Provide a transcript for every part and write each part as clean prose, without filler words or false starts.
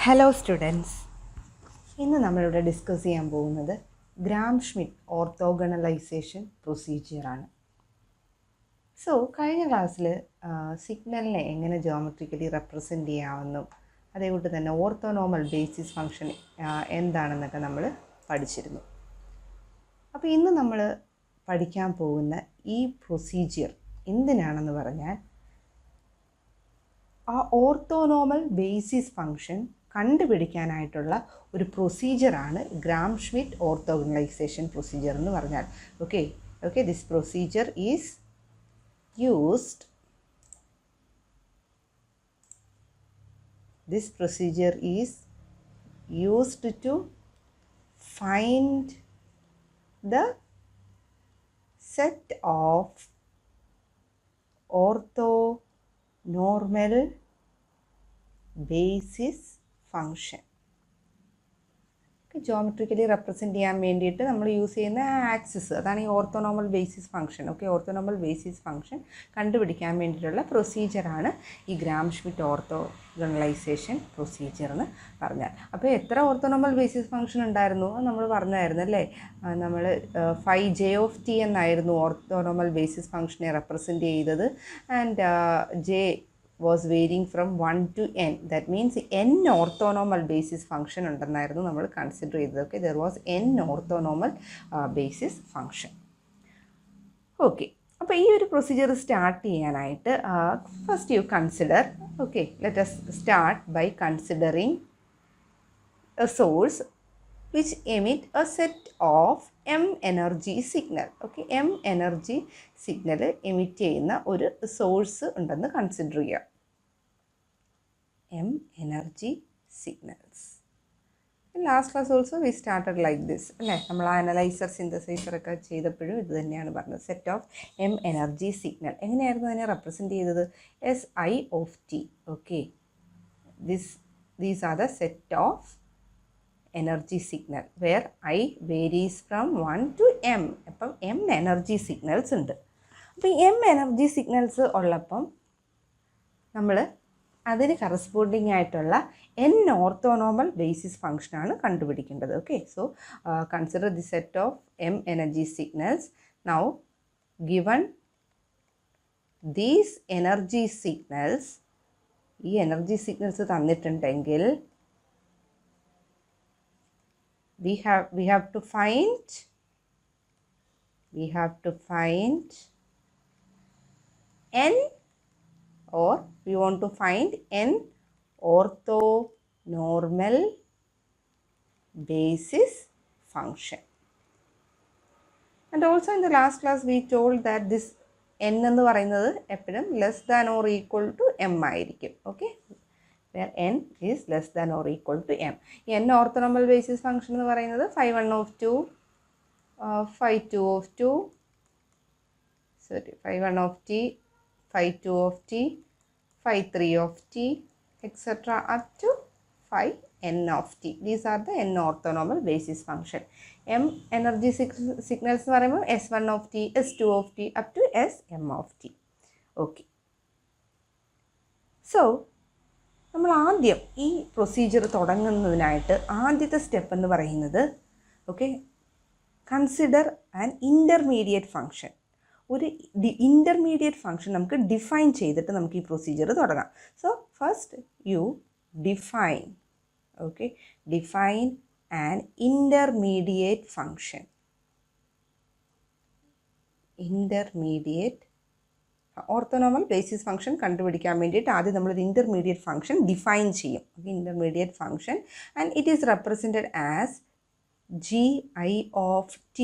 Hello students, ഇന്ന് നമ്മളിവിടെ discuss ചെയ്യാൻ പോകുന്നത് ഗ്രാം ഷ്മിറ്റ് ഓർത്തോഗണലൈസേഷൻ പ്രൊസീജിയറാണ്. സോ കഴിഞ്ഞ ക്ലാസ്സിൽ സിഗ്നലിനെ എങ്ങനെ ജോമെട്രിക്കലി റെപ്രസെൻറ്റ് ചെയ്യാമെന്നും അതേപോലെ തന്നെ ഓർത്തോനോമൽ ബേസിസ് ഫംഗ്ഷൻ എന്താണെന്നൊക്കെ നമ്മൾ പഠിച്ചിരുന്നു. അപ്പോൾ ഇന്ന് നമ്മൾ പഠിക്കാൻ പോകുന്ന ഈ പ്രൊസീജിയർ എന്തിനാണെന്ന് പറഞ്ഞാൽ ആ ഓർത്തോനോമൽ ബേസിസ് ഫംഗ്ഷൻ കണ്ടുപിടിക്കാനായിട്ടുള്ള ഒരു പ്രൊസീജിയറാണ് ഗ്രാം ഷ്മിറ്റ് ഓർത്തോഗണലൈസേഷൻ പ്രൊസീജിയർ എന്ന് പറഞ്ഞാൽ. Okay this procedure is used to find the set of orthonormal basis function. Geometrically represent ചെയ്യാൻ വേണ്ടിയിട്ട് നമ്മൾ യൂസ് ചെയ്യുന്ന ആക്സിസ്, അതാണ് ഈ orthonormal basis function. Orthonormal basis function കണ്ടുപിടിക്കാൻ വേണ്ടിയിട്ടുള്ള പ്രൊസീജിയറാണ് ഈ ഗ്രാം ഷ്മിറ്റ് ഓർത്തോഗണലൈസേഷൻ പ്രൊസീജിയർ എന്ന് പറഞ്ഞാൽ. അപ്പോൾ എത്ര ഓർത്തോനോമൽ ബേസിസ് ഫംഗ്ഷൻ ഉണ്ടായിരുന്നു നമ്മൾ പറഞ്ഞായിരുന്നു അല്ലേ? നമ്മൾ 5J എന്നായിരുന്നു ഓർത്തോനോമൽ ബേസിസ് ഫംഗ്ഷനെ റെപ്രസെൻറ്റ് ചെയ്തത്. And J was varying from 1 to n. That means n orthonormal basis function ഉണ്ടെന്നായിരുന്നു നമ്മൾ കൺസിഡർ ചെയ്തത്. there was n orthonormal basis function. അപ്പോൾ ഈ ഒരു പ്രൊസീജിയർ സ്റ്റാർട്ട് ചെയ്യാനായിട്ട് first U consider, let us start by considering a source which emit a set of m energy signal. m energy signal emit ചെയ്യുന്ന ഒരു source ഉണ്ടെന്ന് consider ചെയ്യുക. m energy signals. In last class also we started like this അല്ലേ? നമ്മൾ analyser synthesiser ഒക്കെ ചെയ്തപ്പോഴും ഇത് തന്നെയാണ് പറഞ്ഞത്. Set of m energy signal എങ്ങനെയായിരുന്നു അതിനെ റെപ്രസെൻറ്റ് ചെയ്തത്? SI of t. These are the set of energy signal where I varies from 1 to m. അപ്പം m energy signals ഉണ്ട്. അപ്പോൾ m energy signals ഉള്ളപ്പം നമ്മൾ അതിന് കറസ്പോണ്ടിങ് ആയിട്ടുള്ള n ഓർത്തോനോമൽ ബേസിസ് ഫംഗ്ഷനാണ് കണ്ടുപിടിക്കേണ്ടത്. So consider the set of m energy signals. Now given these energy signals, ഈ എനർജി സിഗ്നൽസ് തന്നിട്ടുണ്ടെങ്കിൽ we have to find n, or we want to find n orthonormal basis function. And also in the last class we told that this n എന്ന് പറയുന്നത് എപ്പോഴും less than or equal to m ആയിരിക്കും. where n is less than or equal to m. n orthonormal basis function എന്ന് പറയുന്നത് 5 of 2, 5 of t, 5 of t, 5 of t, etc. up to 5n of t. These are the n orthonormal basis function. m energy signals എന്ന് പറയുമ്പോൾ S1 of t, S2 of t, up to Sm of t. So നമ്മൾ ആദ്യം ഈ procedure തുടങ്ങുന്നതിനായിട്ട് ആദ്യത്തെ step എന്ന് പറയുന്നത് consider an intermediate function. ഒരു intermediate function നമുക്ക് ഡിഫൈൻ ചെയ്തിട്ട് നമുക്ക് ഈ പ്രൊസീജിയർ തുടങ്ങാം. So first you define an intermediate function. Orthonormal basis function കണ്ടുപിടിക്കാൻ വേണ്ടിയിട്ട് ആദ്യം നമ്മളൊരു ഇൻ്റർമീഡിയറ്റ് ഫംഗ്ഷൻ ഡിഫൈൻ ചെയ്യും. Intermediate function, and it is represented as GI of t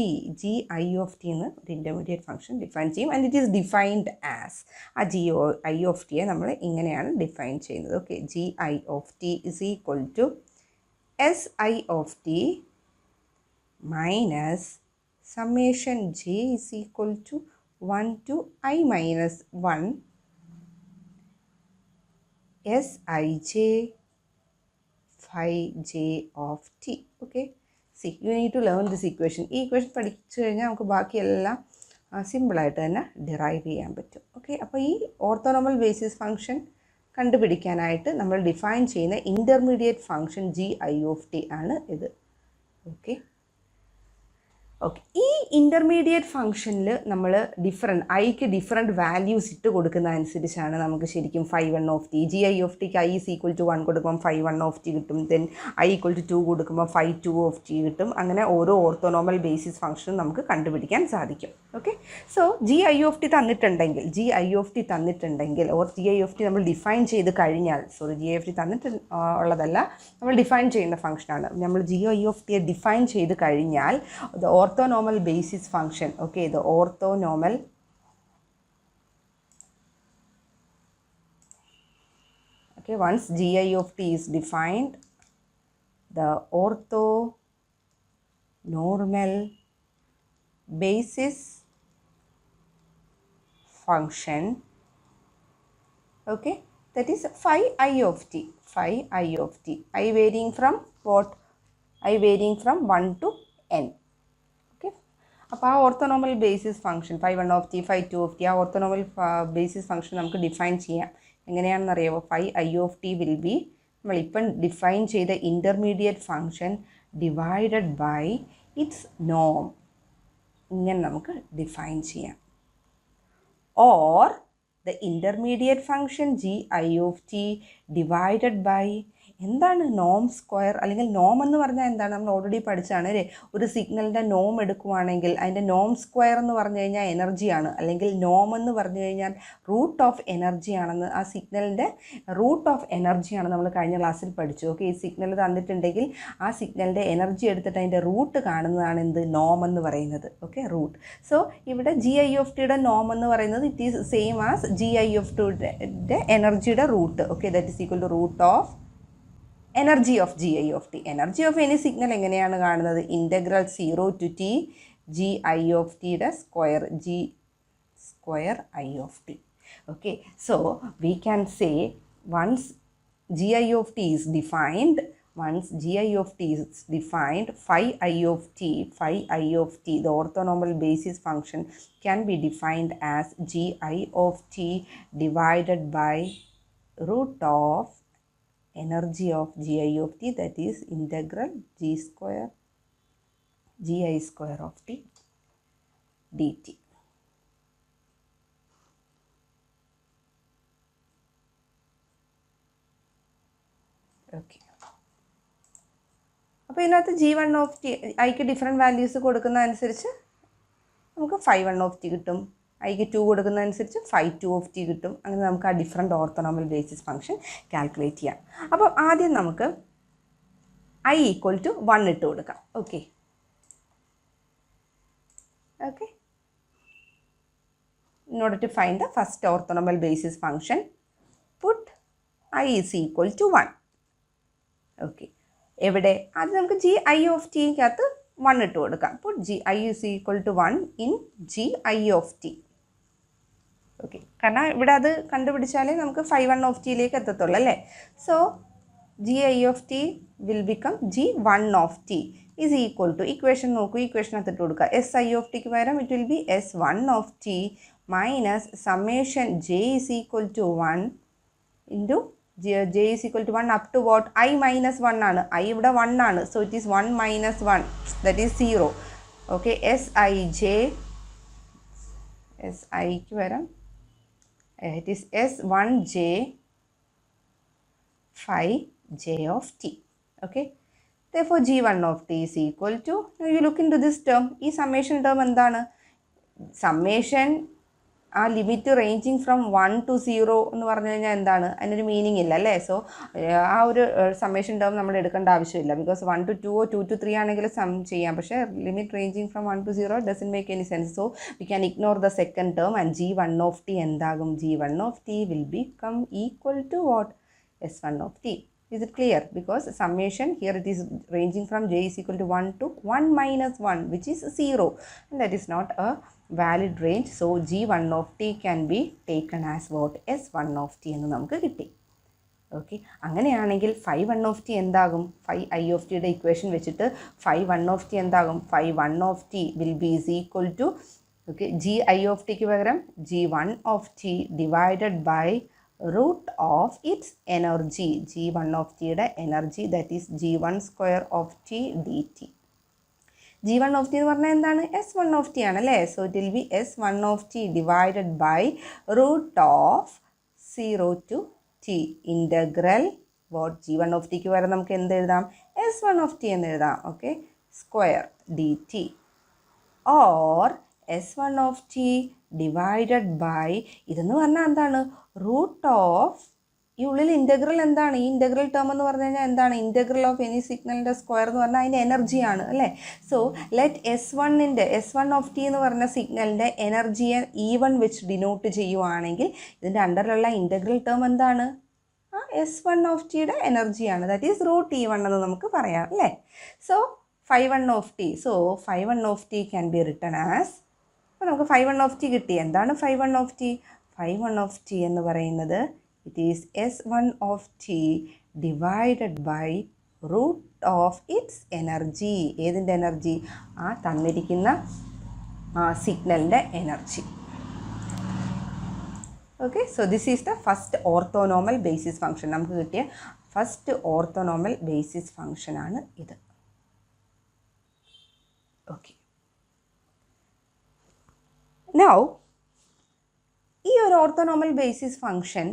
എന്ന് ഒരു ഇൻ്റർമീഡിയറ്റ് ഫംഗ്ഷൻ ഡിഫൈൻ ചെയ്യും. And it is defined as, ആ GI of t നമ്മൾ ഇങ്ങനെയാണ് ഡിഫൈൻ ചെയ്യുന്നത്. GI of t is equal to SI of t minus summation j is equal to 1 to I minus 1 Sij 5j of t. See, you need to learn this equation. ഈ equation പഠിച്ചു കഴിഞ്ഞാൽ നമുക്ക് ബാക്കിയെല്ലാം സിമ്പിളായിട്ട് തന്നെ derive ചെയ്യാൻ പറ്റും. അപ്പോൾ ഈ ഓർത്തോനോമൽ ബേസിസ് ഫംഗ്ഷൻ കണ്ടുപിടിക്കാനായിട്ട് നമ്മൾ ഡിഫൈൻ ചെയ്യുന്ന ഇൻ്റർമീഡിയറ്റ് ഫംഗ്ഷൻ GI ആണ് ഇത്. ഓക്കെ, ഈ ഇൻ്റർമീഡിയറ്റ് ഫംഗ്ഷനിൽ നമ്മൾ ഐക്ക് ഡിഫറെൻറ്റ് വാല്യൂസ് ഇട്ട് കൊടുക്കുന്ന അനുസരിച്ചാണ് നമുക്ക് ശരിക്കും φ1 GI I is equal to 1 കൊടുക്കുമ്പോൾ φ1 കിട്ടും. ദെൻ I ഈക്വൽ ടു 2 കൊടുക്കുമ്പോൾ φ2 കിട്ടും. അങ്ങനെ ഓരോ ഓർത്തോനോമൽ ബേസിസ് ഫംഗ്ഷനും നമുക്ക് കണ്ടുപിടിക്കാൻ സാധിക്കും. ഓക്കെ, സോ GI തന്നിട്ടുണ്ടെങ്കിൽ ഓർ GI നമ്മൾ ഡിഫൈൻ ചെയ്ത് കഴിഞ്ഞാൽ, GI ഉള്ളതല്ല, നമ്മൾ ഡിഫൈൻ ചെയ്യുന്ന ഫംഗ്ഷനാണ്. നമ്മൾ GI ഡിഫൈൻ ചെയ്ത് കഴിഞ്ഞാൽ orthonormal basis function, okay, the orthonormal once GI is defined, the orthonormal basis function, okay, that is phi I varying from what? I varying from 1 to n. അപ്പോൾ ആ orthonormal basis function φ1 φ2 ആ orthonormal basis function നമുക്ക് define ചെയ്യാം. എങ്ങനെയാണെന്നറിയാമോ? φI will be നമ്മളിപ്പം define ചെയ്ത intermediate function divided by its നോം. ഇങ്ങനെ നമുക്ക് ഡിഫൈൻ ചെയ്യാം. Or the intermediate function GI divided by എന്താണ് നോം സ്ക്വയർ, അല്ലെങ്കിൽ നോം എന്ന് പറഞ്ഞാൽ എന്താണ്? നമ്മൾ ഓൾറെഡി പഠിച്ചാണ് അല്ലേ? ഒരു സിഗ്നലിൻ്റെ നോം എടുക്കുവാണെങ്കിൽ അതിൻ്റെ നോം സ്ക്വയർ എന്ന് പറഞ്ഞു കഴിഞ്ഞാൽ എനർജിയാണ്, അല്ലെങ്കിൽ നോം എന്ന് പറഞ്ഞു കഴിഞ്ഞാൽ റൂട്ട് ഓഫ് എനർജിയാണെന്ന്. ആ സിഗ്നലിൻ്റെ റൂട്ട് ഓഫ് എനർജിയാണ് നമ്മൾ കഴിഞ്ഞ ക്ലാസ്സിൽ പഠിച്ചു. ഓക്കെ, ഈ സിഗ്നൽ തന്നിട്ടുണ്ടെങ്കിൽ ആ സിഗ്നലിൻ്റെ എനർജി എടുത്തിട്ട് അതിൻ്റെ റൂട്ട് കാണുന്നതാണ് എന്ത്? നോം എന്ന് പറയുന്നത്. Okay, root. സോ ഇവിടെ GI നോം എന്ന് പറയുന്നത് it is same as GI എനർജിയുടെ root. Okay, that is equal to root of energy of GI. Energy of any signal എങ്ങനെയാണ് കാണുന്നത്? Integral 0 to t GI square, G square I. Okay, so we can say once GI is defined, phi I, the orthonormal basis function can be defined as GI divided by root of energy of GI that is integral GI square of t dt. Okay, അപ്പോൾ ഇതിനകത്ത് G1 ഐക്ക് different values കൊടുക്കുന്ന അനുസരിച്ച് നമുക്ക് φ1 കിട്ടും. ഐക്ക് 2 കൊടുക്കുന്നതനുസരിച്ച് φ2 കിട്ടും. അങ്ങനെ നമുക്ക് ആ different orthonormal basis function calculate ചെയ്യാം. അപ്പോൾ ആദ്യം നമുക്ക് I ഈക്വൽ ടു 1 ഇട്ട് കൊടുക്കാം. Okay, in order to find the first orthonormal basis function, put I is equal to 1. Okay, എവിടെ? അത് നമുക്ക് GI ക്കകത്ത് 1 ഇട്ട് കൊടുക്കാം. put GI is equal to 1 in GI. Okay, കാരണം ഇവിടെ അത് കണ്ടുപിടിച്ചാലേ നമുക്ക് φ1 എത്തത്തുള്ളൂ അല്ലേ? So GI will become G1 is equal to, equation നോക്കൂ, ഇക്വേഷനകത്ത് ഇട്ട് കൊടുക്കുക. SI പകരം it will be S1 minus summation J is equal to 1 into J is equal to 1 up to what? I minus 1 ആണ്. I ഇവിടെ 1 ആണ്. So it is 1 minus 1, that is 0. Okay, SIക്ക് വരാം, it is S1J phi J of t. Okay, therefore G1 is equal to, now you look into this term. ഈ summation term എന്താണ്? Summation ആ limit ranging from 1 to 0 എന്ന് പറഞ്ഞു കഴിഞ്ഞാൽ എന്താണ്? അതിനൊരു meaning ഇല്ല അല്ലേ? സോ ആ ഒരു സമ്മേഷൻ ടേം നമ്മൾ എടുക്കേണ്ട ആവശ്യമില്ല. ബിക്കോസ് 1 to 2 2 to 3 ആണെങ്കിൽ സം ചെയ്യാം. പക്ഷേ limit ranging from 1 to 0 doesn't make any sense. So we can ignore the second term and G1 എന്താകും? G1 will become equal to what? S1. Is it clear? Because summation here it is ranging from J is equal to 1 to 1 minus 1, which is 0, and that is not a valid range. So G1 can be taken as what? S1 എന്ന് നമുക്ക് കിട്ടി. Okay, അങ്ങനെയാണെങ്കിൽ φ1 എന്താകും? φI യുടെ equation വെച്ചിട്ട് φ1 എന്താകും? φ1 will be is equal to, okay, GI പകരം G1 divided by root of its energy, g1 of t യുടെ energy, that is g1 square of t dt. g1 of t എന്ന് പറഞ്ഞാൽ എന്താണ്? s1 of t ആണ് അല്ലേ? So it will be s1 of t divided by root of 0 to t integral what g1 of t ക്ക് വരെ നമുക്ക് എന്ത് എഴുതാം? s1 of t എന്ന് എഴുതാം. Okay, square dt or s1 of t divided by ഇതെന്ന് പറഞ്ഞാൽ എന്താണ്? റൂട്ട് ഓഫ് ഈ ഉള്ളിൽ ഇൻ്റഗ്രൽ എന്താണ്? ഈ ഇൻ്റഗ്രൽ ടേം എന്ന് പറഞ്ഞു കഴിഞ്ഞാൽ എന്താണ്? ഇൻ്റഗ്രൽ ഓഫ് എനി സിഗ്നലിൻ്റെ സ്ക്വയർ എന്ന് പറഞ്ഞാൽ അതിൻ്റെ എനർജിയാണ് അല്ലേ? So let s1 of t എന്ന് പറഞ്ഞ സിഗ്നലിൻ്റെ എനർജിയെ E1 വെച്ച് ഡിനോട്ട് ചെയ്യുവാണെങ്കിൽ ഇതിൻ്റെ അണ്ടറിലുള്ള ഇൻ്റഗ്രൽ ടേം എന്താണ്? s1 ഓഫ് ടിയുടെ എനർജിയാണ്. ദാറ്റ് ഈസ് റൂട്ട് E1 എന്ന് നമുക്ക് പറയാം അല്ലേ? So phi1 of t. So phi1 of t can be written as, അപ്പോൾ നമുക്ക് phi1 of t കിട്ടി. എന്താണ് phi1 of t? phi1 of t എന്ന് പറയുന്നത് it is s1 of t divided by root of its energy. ഏതിൻ്റെ energy? ആ തന്നിരിക്കുന്ന സിഗ്നലിൻ്റെ energy. Okay, so this is the first orthonormal basis function. നമുക്ക് കിട്ടിയ ഫസ്റ്റ് ഓർത്തോനോമൽ ബേസിസ് ഫംഗ്ഷനാണ് ഇത്. ഓക്കെ, നൗ ഈ ഒരു ഓർത്തോനോമൽ ബേസിസ് ഫംഗ്ഷൻ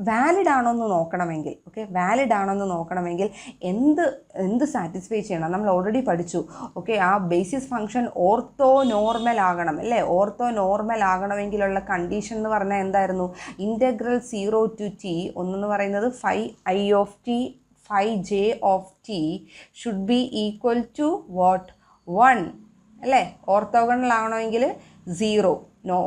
വാലിഡ് ആണോ എന്ന് നോക്കണമെങ്കിൽ, ഓക്കെ, വാലിഡ് ആണോ എന്ന് നോക്കണമെങ്കിൽ എന്ത് സാറ്റിസ്ഫൈ ചെയ്യണം? നമ്മൾ ഓൾറെഡി പഠിച്ചു. ഓക്കെ, ആ ബേസിസ് ഫംഗ്ഷൻ ഓർത്തോ നോർമൽ ആകണം അല്ലേ? ഓർത്തോ നോർമൽ ആകണമെങ്കിലുള്ള കണ്ടീഷൻ എന്ന് പറഞ്ഞാൽ എന്തായിരുന്നു? ഇൻ്റഗ്രൽ 0 to t, ഒന്നെന്ന് പറയുന്നത് phi I of t phi j of t should be equal to what? 1 അല്ലേ? ഓർത്തോഗണൽ ആകണമെങ്കിൽ 0,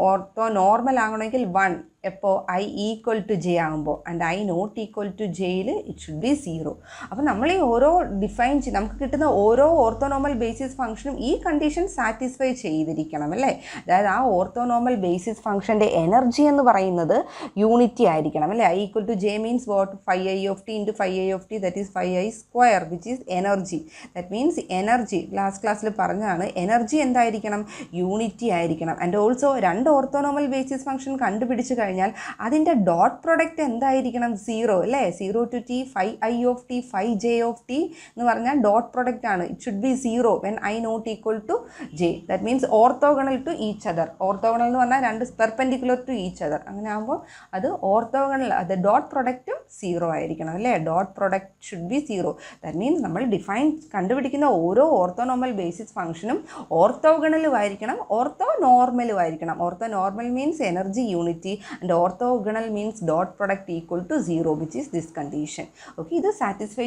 ഓർത്തോ നോർമൽ ആകണമെങ്കിൽ 1. എപ്പോൾ? I ഈക്വൽ ടു ജെ ആകുമ്പോൾ. And I not equal to ജെയിൽ ഇറ്റ് ഷുഡ് ബി 0. അപ്പോൾ നമ്മൾ ഈ ഓരോ ഡിഫൈൻ ചെയ്ത് നമുക്ക് കിട്ടുന്ന ഓരോ ഓർത്തോനോമൽ ബേസിസ് ഫംഗ്ഷനും ഈ കണ്ടീഷൻ സാറ്റിസ്ഫൈ ചെയ്തിരിക്കണം അല്ലേ? അതായത് ആ ഓർത്തോനോമൽ ബേസിസ് ഫംഗ്ഷൻ്റെ എനർജി എന്ന് പറയുന്നത് യൂണിറ്റി ആയിരിക്കണം അല്ലേ? I equal to j means what? phi I of t into phi I of t, that is phi I square which is energy. That means energy last ക്ലാസ്സിൽ പറഞ്ഞതാണ്, energy എന്തായിരിക്കണം? Unity ആയിരിക്കണം. And also രണ്ട് orthonormal basis function കണ്ടുപിടിച്ച് കഴിഞ്ഞാൽ അതിൻ്റെ dot product എന്തായിരിക്കണം? 0 അല്ലേ? 0 to t phi I of t phi j of t എന്ന് പറഞ്ഞാൽ ഡോട്ട് പ്രൊഡക്റ്റ് ആണ്. It should be 0 when I not equal to j. That means orthogonal to each other. Orthogonal എന്ന് പറഞ്ഞാൽ രണ്ട് പെർപെൻഡിക്കുലർ ടു ഈച്ച് അതർ. അങ്ങനെ ആകുമ്പോൾ അത് orthogonal, അത് ഡോട്ട് പ്രൊഡക്റ്റും 0 ആയിരിക്കണം അല്ലേ? Dot product should be 0. That means നമ്മൾ കണ്ടുപിടിക്കുന്ന ഓരോ ഓർത്തോനോമൽ ബേസിസ് ഫംഗ്ഷനും ഓർത്തോഗണലും ആയിരിക്കണം, ഓർത്തോ നോർമലും ആയിരിക്കണം. Ortho normal means energy unity and orthogonal means dot product equal to 0, which is this condition. Okay, ഇത് സാറ്റിസ്ഫൈ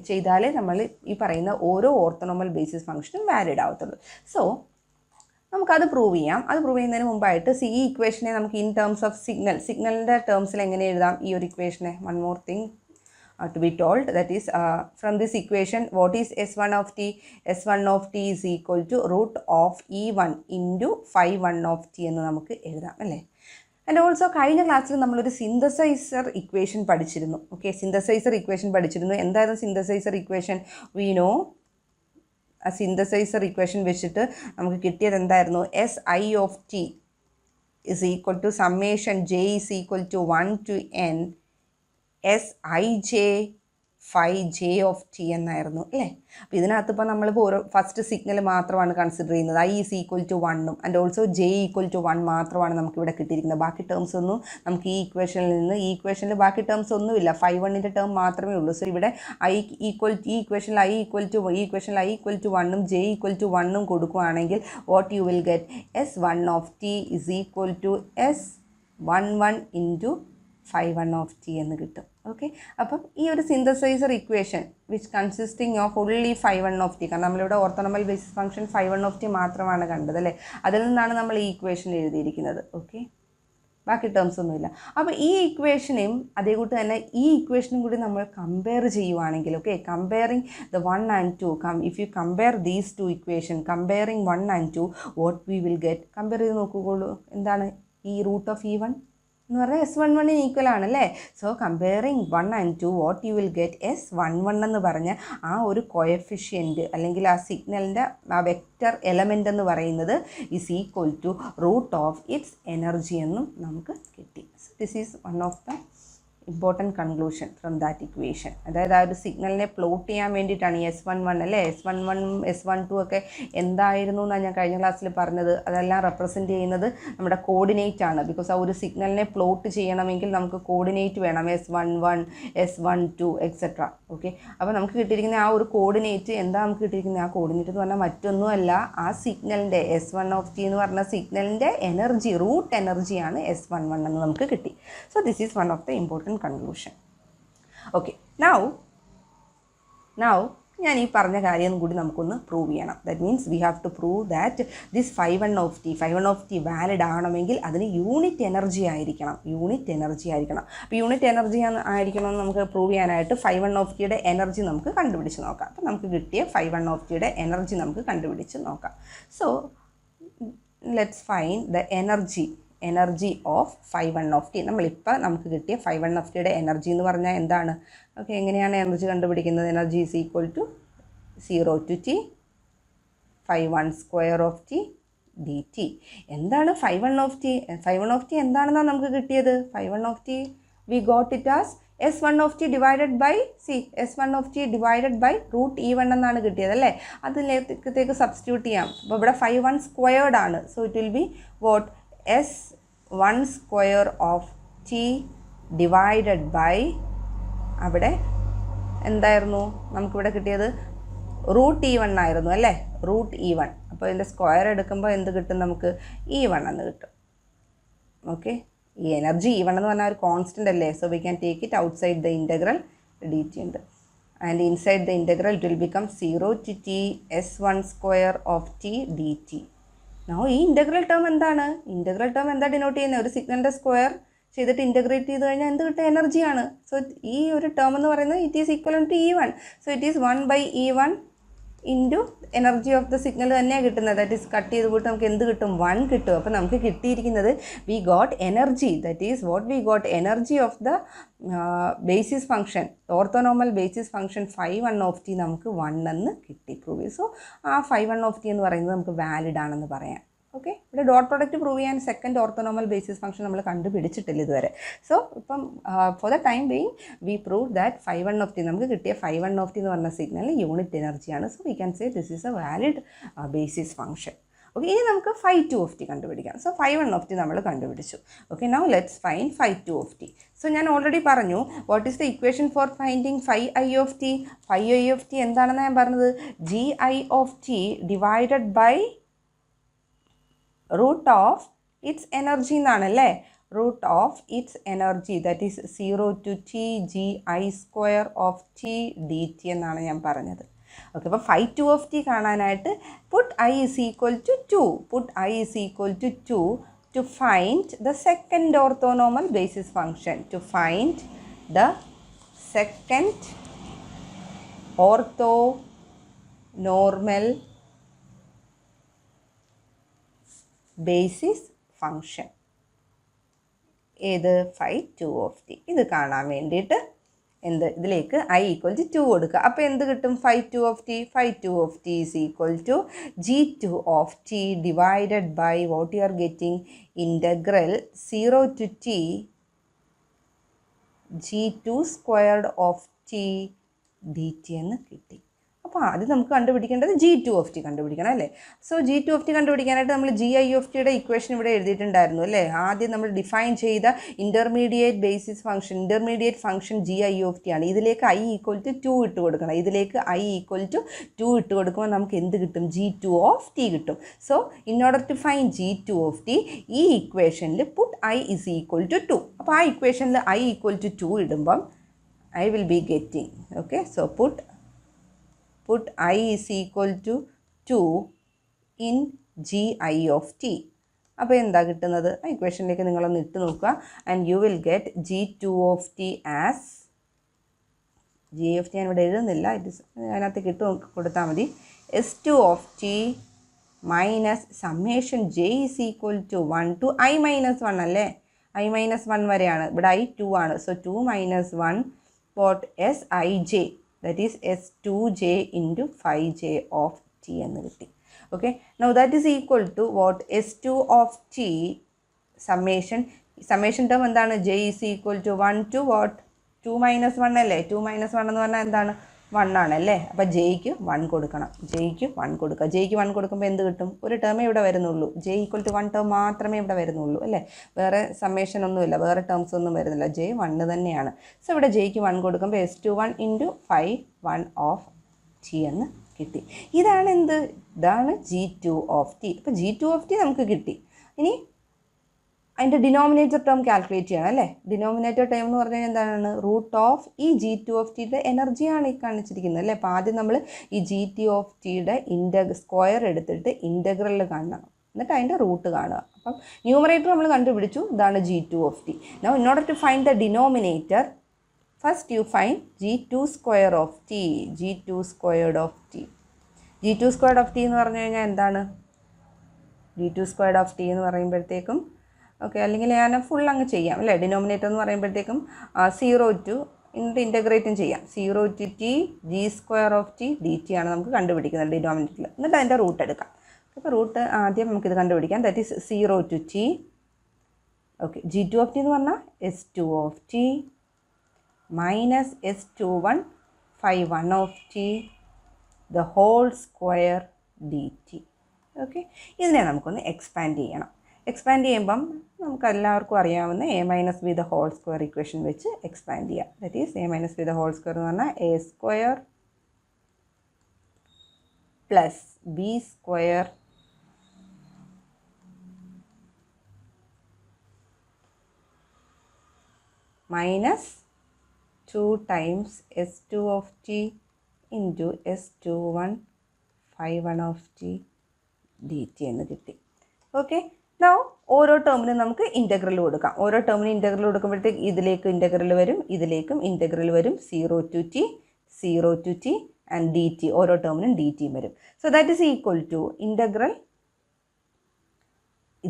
ചെയ്താലേ നമ്മൾ ഈ പറയുന്ന ഓരോ ഓർത്തോനോമൽ ബേസിസ് ഫംഗ്ഷനും വാലിഡ് ആവത്തുള്ളൂ. സോ നമുക്കത് പ്രൂവ് ചെയ്യാം. അത് പ്രൂവ് ചെയ്യുന്നതിന് മുമ്പായിട്ട് ഈ ഇക്വേഷനെ നമുക്ക് ഇൻ ടേംസ് ഓഫ് സിഗ്നലിൻ്റെ ടേംസിൽ എങ്ങനെ എഴുതാം ഈ ഒരു ഇക്വേഷനെ? One more thing to be told, that is from this equation what is s1 of t? s1 of t is equal to root of e1 into phi 1 of t എന്ന് നമുക്ക് എഴുതാം അല്ലേ? ആൻഡ് ഓൾസോ കഴിഞ്ഞ ക്ലാസ്സിൽ നമ്മളൊരു synthesiser equation പഠിച്ചിരുന്നു. Okay, synthesiser equation പഠിച്ചിരുന്നു. എന്തായിരുന്നു സിന്തസൈസർ ഇക്വേഷൻ? വി നോ ആ സിന്തസൈസർ ഇക്വേഷൻ വെച്ചിട്ട് നമുക്ക് കിട്ടിയത് എന്തായിരുന്നു? S i of t is equal to summation j is equal to 1 to n s i j phi j of t എന്നായിരുന്നു അല്ലേ? അപ്പോൾ ഇതിനകത്ത് ഇപ്പോൾ നമ്മളിപ്പോൾ ഓരോ ഫസ്റ്റ് സിഗ്നൽ മാത്രമാണ് കൺസിഡർ ചെയ്യുന്നത്. I is equal to 1 and also j equal to 1 മാത്രമാണ് നമുക്കിവിടെ കിട്ടിയിരിക്കുന്നത്. ബാക്കി ടേംസ് ഒന്നും നമുക്ക് ഈ ഇക്വേഷനിൽ ബാക്കി ടേംസ് ഒന്നുമില്ല. phi 1ൻ്റെ ടേം മാത്രമേ ഉള്ളൂ. സോ ഇവിടെ I ഈക്വൽ ഈ ഇക്വേഷനിൽ I ഈക്വൽ ടു 1ഉം j ഈക്വൽ ടു 1ഉം കൊടുക്കുകയാണെങ്കിൽ what you will get? S1 of t is equal to S11 into phi 1 of t എന്ന് കിട്ടും. ഓക്കെ, അപ്പം ഈ ഒരു synthesiser equation which consisting of only phi 1 of t, കാരണം നമ്മളിവിടെ orthonormal basis function phi 1 of t മാത്രമാണ് കണ്ടത് അല്ലേ? അതിൽ നിന്നാണ് നമ്മൾ ഈ ഇക്വേഷൻ എഴുതിയിരിക്കുന്നത്. ഓക്കെ, ബാക്കി ടേംസ് ഒന്നുമില്ല. അപ്പോൾ ഈ ഇക്വേഷനും അതേ കൂട്ട് തന്നെ ഈ ഇക്വേഷനും കൂടി നമ്മൾ കമ്പയർ ചെയ്യുവാണെങ്കിൽ, okay, comparing the 1 and 2, if you compare these two equation, comparing 1 and 2, what we will get? Compare ചെയ്ത് നോക്കുകയുള്ളൂ. എന്താണ് ഈ റൂട്ട് ഓഫ് E1 എന്ന് പറഞ്ഞാൽ S11 ഈക്വൽ ആണല്ലേ? So comparing 1 and 2 what you will get? S11 എന്ന് പറഞ്ഞ ആ ഒരു കോയഫിഷ്യൻറ്റ് അല്ലെങ്കിൽ ആ സിഗ്നലിൻ്റെ ആ വെക്റ്റർ എലമെൻ്റ് എന്ന് പറയുന്നത് is equal to root of its energy എന്നും നമുക്ക് കിട്ടി. So this is one of the important conclusion from that equation. അതായത് ആ ഒരു സിഗ്നലിനെ പ്ലോട്ട് ചെയ്യാൻ വേണ്ടിയിട്ടാണ് ഈ S11 അല്ലേ, S11 S12 ഒക്കെ എന്തായിരുന്നു എന്നാണ് ഞാൻ കഴിഞ്ഞ ക്ലാസ്സിൽ പറഞ്ഞത്. അതെല്ലാം റെപ്രസെൻറ്റ് ചെയ്യുന്നത് നമ്മുടെ കോർഡിനേറ്റ് ആണ്. ബിക്കോസ് ആ ഒരു സിഗ്നലിനെ പ്ലോട്ട് ചെയ്യണമെങ്കിൽ നമുക്ക് കോർഡിനേറ്റ് വേണം, S11 S12 എക്സെട്ര. ഓക്കെ, അപ്പോൾ നമുക്ക് കിട്ടിയിരിക്കുന്ന ആ ഒരു കോർഡിനേറ്റ് എന്താ, നമുക്ക് കിട്ടിയിരിക്കുന്നത് ആ കോർഡിനേറ്റ് എന്ന് പറഞ്ഞാൽ മറ്റൊന്നുമല്ല, ആ സിഗ്നലിൻ്റെ S1 എന്ന് പറഞ്ഞ സിഗ്നലിൻ്റെ എനർജി, റൂട്ട് എനർജിയാണ് S11 എന്ന് നമുക്ക് കിട്ടി. So this is one of the important conclusion. Okay, now ഞാൻ ഈ പറഞ്ഞ കാര്യം കൂടി നമുക്കൊന്ന് പ്രൂവ് ചെയ്യണം. That means we have to prove that this φ1 valid ആവണമെങ്കിൽ അതിന് യൂണിറ്റ് എനർജി ആയിരിക്കണം. അപ്പോൾ യൂണിറ്റ് എനർജി ആയിരിക്കണം നമുക്ക് പ്രൂവ് ചെയ്യാനായിട്ട് φ1 എനർജി നമുക്ക് കണ്ടുപിടിച്ച് നോക്കാം. അപ്പോൾ നമുക്ക് കിട്ടിയ φ1 എനർജി നമുക്ക് കണ്ടുപിടിച്ച് നോക്കാം. So let's find the energy of φ1. നമ്മളിപ്പോൾ നമുക്ക് കിട്ടിയ φ1 എനർജി എന്ന് പറഞ്ഞാൽ എന്താണ്? ഓക്കെ, എങ്ങനെയാണ് എനർജി കണ്ടുപിടിക്കുന്നത്? Energy is equal to 0 to t φ1² dt. എന്താണ് φ1 എന്താണെന്നാണ് നമുക്ക് കിട്ടിയത്? φ1 we got it as S1 divided by S1 divided by root E1 എന്നാണ് കിട്ടിയത് അല്ലേ. അതിലേക്ക് സബ്സ്റ്റിറ്റ്യൂട്ട് ചെയ്യാം. അപ്പോൾ ഇവിടെ φ1² ആണ്. So it will be what? S1² of t divided by, അവിടെ എന്തായിരുന്നു നമുക്കിവിടെ കിട്ടിയത്? റൂട്ട് E1 ആയിരുന്നു അല്ലേ, റൂട്ട് E1. അപ്പോൾ ഇതിൻ്റെ സ്ക്വയർ എടുക്കുമ്പോൾ എന്ത് കിട്ടും നമുക്ക്? E1 എന്ന് കിട്ടും. ഓക്കെ, ഈ എനർജി E1 എന്ന് പറഞ്ഞാൽ ഒരു കോൺസ്റ്റൻ്റ് അല്ലേ. So we can take it outside the integral dt ഉണ്ട്. And inside the integral it will become 0 to t S1² of t dt. ഈ ഇൻ്റഗ്രൽ ടേം എന്താണ്? എന്താ ഡിനോട്ട് ചെയ്യുന്നത്? ഒരു സിഗ്നലിൻ്റെ സ്ക്വയർ ചെയ്തിട്ട് ഇൻ്റഗ്രേറ്റ് ചെയ്ത് കഴിഞ്ഞാൽ എന്ത് കിട്ടും? എനർജിയാണ്. സോ ഈ ഒരു ടേം എന്ന് പറയുന്നത് it is equal to E1. So it is 1/E1 into energy of the signal തന്നെയാണ് കിട്ടുന്നത്. ദാറ്റ് ഈസ് കട്ട് ചെയ്ത് പോയിട്ട് നമുക്ക് എന്ത് കിട്ടും? 1 കിട്ടും. അപ്പോൾ നമുക്ക് കിട്ടിയിരിക്കുന്നത് we got energy, that is what we got energy of the basis function, orthonormal basis function φ1 നമുക്ക് 1 എന്ന് കിട്ടി പ്രൂവ്. സോ ആ φ1 എന്ന് പറയുന്നത് നമുക്ക് വാലിഡ് ആണെന്ന് പറയാം. ഓക്കെ, ഇവിടെ ഡോട്ട് പ്രോഡക്റ്റ് പ്രൂവ് ചെയ്യാൻ സെക്കൻഡ് ഓർത്തോനോമൽ ബേസിസ് ഫംഗ്ഷൻ നമ്മൾ കണ്ടുപിടിച്ചിട്ടില്ല ഇതുവരെ. സോ ഇപ്പം for the time being we prove that φ1 നമുക്ക് കിട്ടിയ φ1 എന്ന് പറഞ്ഞ സിഗ്നൽ യൂണിറ്റ് എനർജിയാണ്. So we can say this is a valid basis function. Okay, ഇനി നമുക്ക് φ2 കണ്ടുപിടിക്കാം. സോ φ1 നമ്മൾ കണ്ടുപിടിച്ചു. Okay, now let's find φ2. So ഞാൻ ഓൾറെഡി പറഞ്ഞു what is the equation for finding φi എന്താണെന്ന് ഞാൻ പറഞ്ഞത്? gi divided by root of its energy എന്നാണല്ലേ. Root of its energy that is 0 to t gi² of t dt എന്നാണ് ഞാൻ പറഞ്ഞത്. Okay, അപ്പോൾ φ2 കാണാനായിട്ട് put i is equal to 2 to find the second orthonormal basis function. To find the second orthonormal basis function ഏത്? φ2. ഇത് കാണാൻ വേണ്ടിയിട്ട് ഇതിലേക്ക് i = 2 കൊടുക്കുക. അപ്പോൾ എന്ത് കിട്ടും? φ2 is equal to g2 of t divided by what you are getting? Integral 0 to t g2² of t dt എന്ന് കിട്ടി. അപ്പോൾ ആദ്യം നമുക്ക് കണ്ടുപിടിക്കേണ്ടത് g2 കണ്ടുപിടിക്കണം അല്ലേ. സോ g2 കണ്ടുപിടിക്കാനായിട്ട് നമ്മൾ gi ഇക്വേഷൻ ഇവിടെ എഴുതിയിട്ടുണ്ടായിരുന്നു അല്ലേ. ആദ്യം നമ്മൾ ഡിഫൈൻ ചെയ്ത ഇൻ്റർമീഡിയറ്റ് ഫംഗ്ഷൻ gi ആണ്. ഇതിലേക്ക് i = 2 ഇട്ട് കൊടുക്കണം. ഇതിലേക്ക് i = 2 ഇട്ട് കൊടുക്കുമ്പോൾ നമുക്ക് എന്ത് കിട്ടും? g2 കിട്ടും. So in order to find g2 ഈ ഇക്വേഷനിൽ puttu i is equal to 2. അപ്പോൾ ആ ഇക്വേഷനിൽ i = 2 ഇടുമ്പം I will be getting, okay, so put I is equal to 2 in gi of t. അപ്പോൾ എന്താ കിട്ടുന്നത്? ആ ഇക്വേഷനിലേക്ക് നിങ്ങളൊന്ന് ഇട്ട് നോക്കുക. And you will get g2 of t as g of t ഞാൻ ഇവിടെ എഴുതുന്നില്ല, അതിനകത്തേക്ക് ഇട്ട് കൊടുത്താൽ മതി. s2 of t minus summation j is equal to 1 to i minus 1 അല്ലേ. i minus 1 വരെയാണ്, ഇവിടെ i 2 ആണ്. So 2 minus 1 what sij, that is s2j into 5j of t എന്ന് കിട്ടി. Okay, now that is equal to what? s2 of t summation summation term എന്താണ്? J is equal to 1 to what? 2 minus 1 അല്ലേ? 2 minus 1 എന്ന് പറഞ്ഞാൽ എന്താണ്? 1 ആണല്ലേ? അപ്പോൾ Jake 1 കൊടുക്കണം. ജെയ്ക്ക് 1 കൊടുക്കുക. ജെയ്ക്ക് 1 കൊടുക്കുമ്പോൾ എന്ത് കിട്ടും? ഒരു ടേമേ ഇവിടെ വരുന്നുള്ളൂ. ജെ ഈക്വൽ ടു 1 ടേം മാത്രമേ ഇവിടെ വരുന്നുള്ളൂ അല്ലേ? വേറെ സമ്മേഷൻ ഒന്നുമില്ല, വേറെ ടേംസ് ഒന്നും വരുന്നില്ല. ജെ 1 തന്നെയാണ്. സോ ഇവിടെ ജെയ്ക്ക് 1 കൊടുക്കുമ്പോൾ S21 × 5 1 ഓഫ് ടി എന്ന് കിട്ടി. ഇതാണ് എന്ത്? ഇതാണ് G2 ഓഫ് ടി. അപ്പോൾ G2 ഓഫ് ടി നമുക്ക് കിട്ടി. ഇനി അതിൻ്റെ ഡിനോമിനേറ്റർ ടേം കാൽക്കുലേറ്റ് ചെയ്യണം അല്ലേ? ഡിനോമിനേറ്റർ ടേം എന്ന് പറഞ്ഞാൽ എന്താണ്? റൂട്ട് ഓഫ് ഈ G2 ഓഫ് ടിയുടെ എനർജിയാണ് ഈ കാണിച്ചിരിക്കുന്നത് അല്ലേ? അപ്പോൾ ആദ്യം നമ്മൾ ഈ G2 ഓഫ് ടിയുടെ സ്ക്വയർ എടുത്തിട്ട് ഇൻ്റഗ്രലിൽ കാണണം, എന്നിട്ട് അതിൻ്റെ റൂട്ട് കാണുക. അപ്പം ന്യൂമറേറ്റർ നമ്മൾ കണ്ടുപിടിച്ചു, ഇതാണ് G2 of t. Now in order to find the denominator, first you find G2 square of t. G2 squared of t. G2 squared of t എന്ന് പറഞ്ഞു കഴിഞ്ഞാൽ എന്താണ്? G2 squared of t എന്ന് പറയുമ്പോഴത്തേക്കും ഓക്കെ, അല്ലെങ്കിൽ ഞാൻ ഫുൾ അങ്ങ് ചെയ്യാം അല്ലേ? ഡിനോമിനേറ്റർ എന്ന് പറയുമ്പോഴത്തേക്കും 0 to ഇൻ്റഗ്രേറ്റും ചെയ്യാം. 0 to t G square of t dt ആണ് നമുക്ക് കണ്ടുപിടിക്കുന്നത് ഡിനോമിനേറ്ററിൽ. എന്നിട്ട് അതിൻ്റെ റൂട്ട് എടുക്കാം. അപ്പോൾ റൂട്ട് ആദ്യം നമുക്കിത് കണ്ടുപിടിക്കാം. That is 0 to t. Okay, G2 of t എന്ന് പറഞ്ഞാൽ S2 of t minus S21 5 1 of t the whole square dt. Okay, ഇതിനെ നമുക്കൊന്ന് എക്സ്പാൻഡ് ചെയ്യണം. എക്സ്പാൻഡ് ചെയ്യുമ്പം നമുക്ക് എല്ലാവർക്കും അറിയാവുന്ന a minus b the whole square equation വെച്ച് എക്സ്പാൻഡ് ചെയ്യാം. That is a minus b the whole square എന്ന് പറഞ്ഞാൽ a square plus b square minus 2 times S2 of t into S21 5 1 of t dt എന്ന് കിട്ടി. Okay, now ഓരോ ടേമിനും നമുക്ക് integral കൊടുക്കാം. ഓരോ ടേമിനും ഇൻ്റഗ്രൽ കൊടുക്കുമ്പോഴത്തേക്ക് ഇതിലേക്ക് ഇൻ്റഗ്രൽ വരും, ഇതിലേക്കും ഇൻ്റഗ്രൽ വരും. 0 to t 0 to t and d t. ഓരോ ടേമിനും ഡി ടിയും വരും. So that is equal to integral.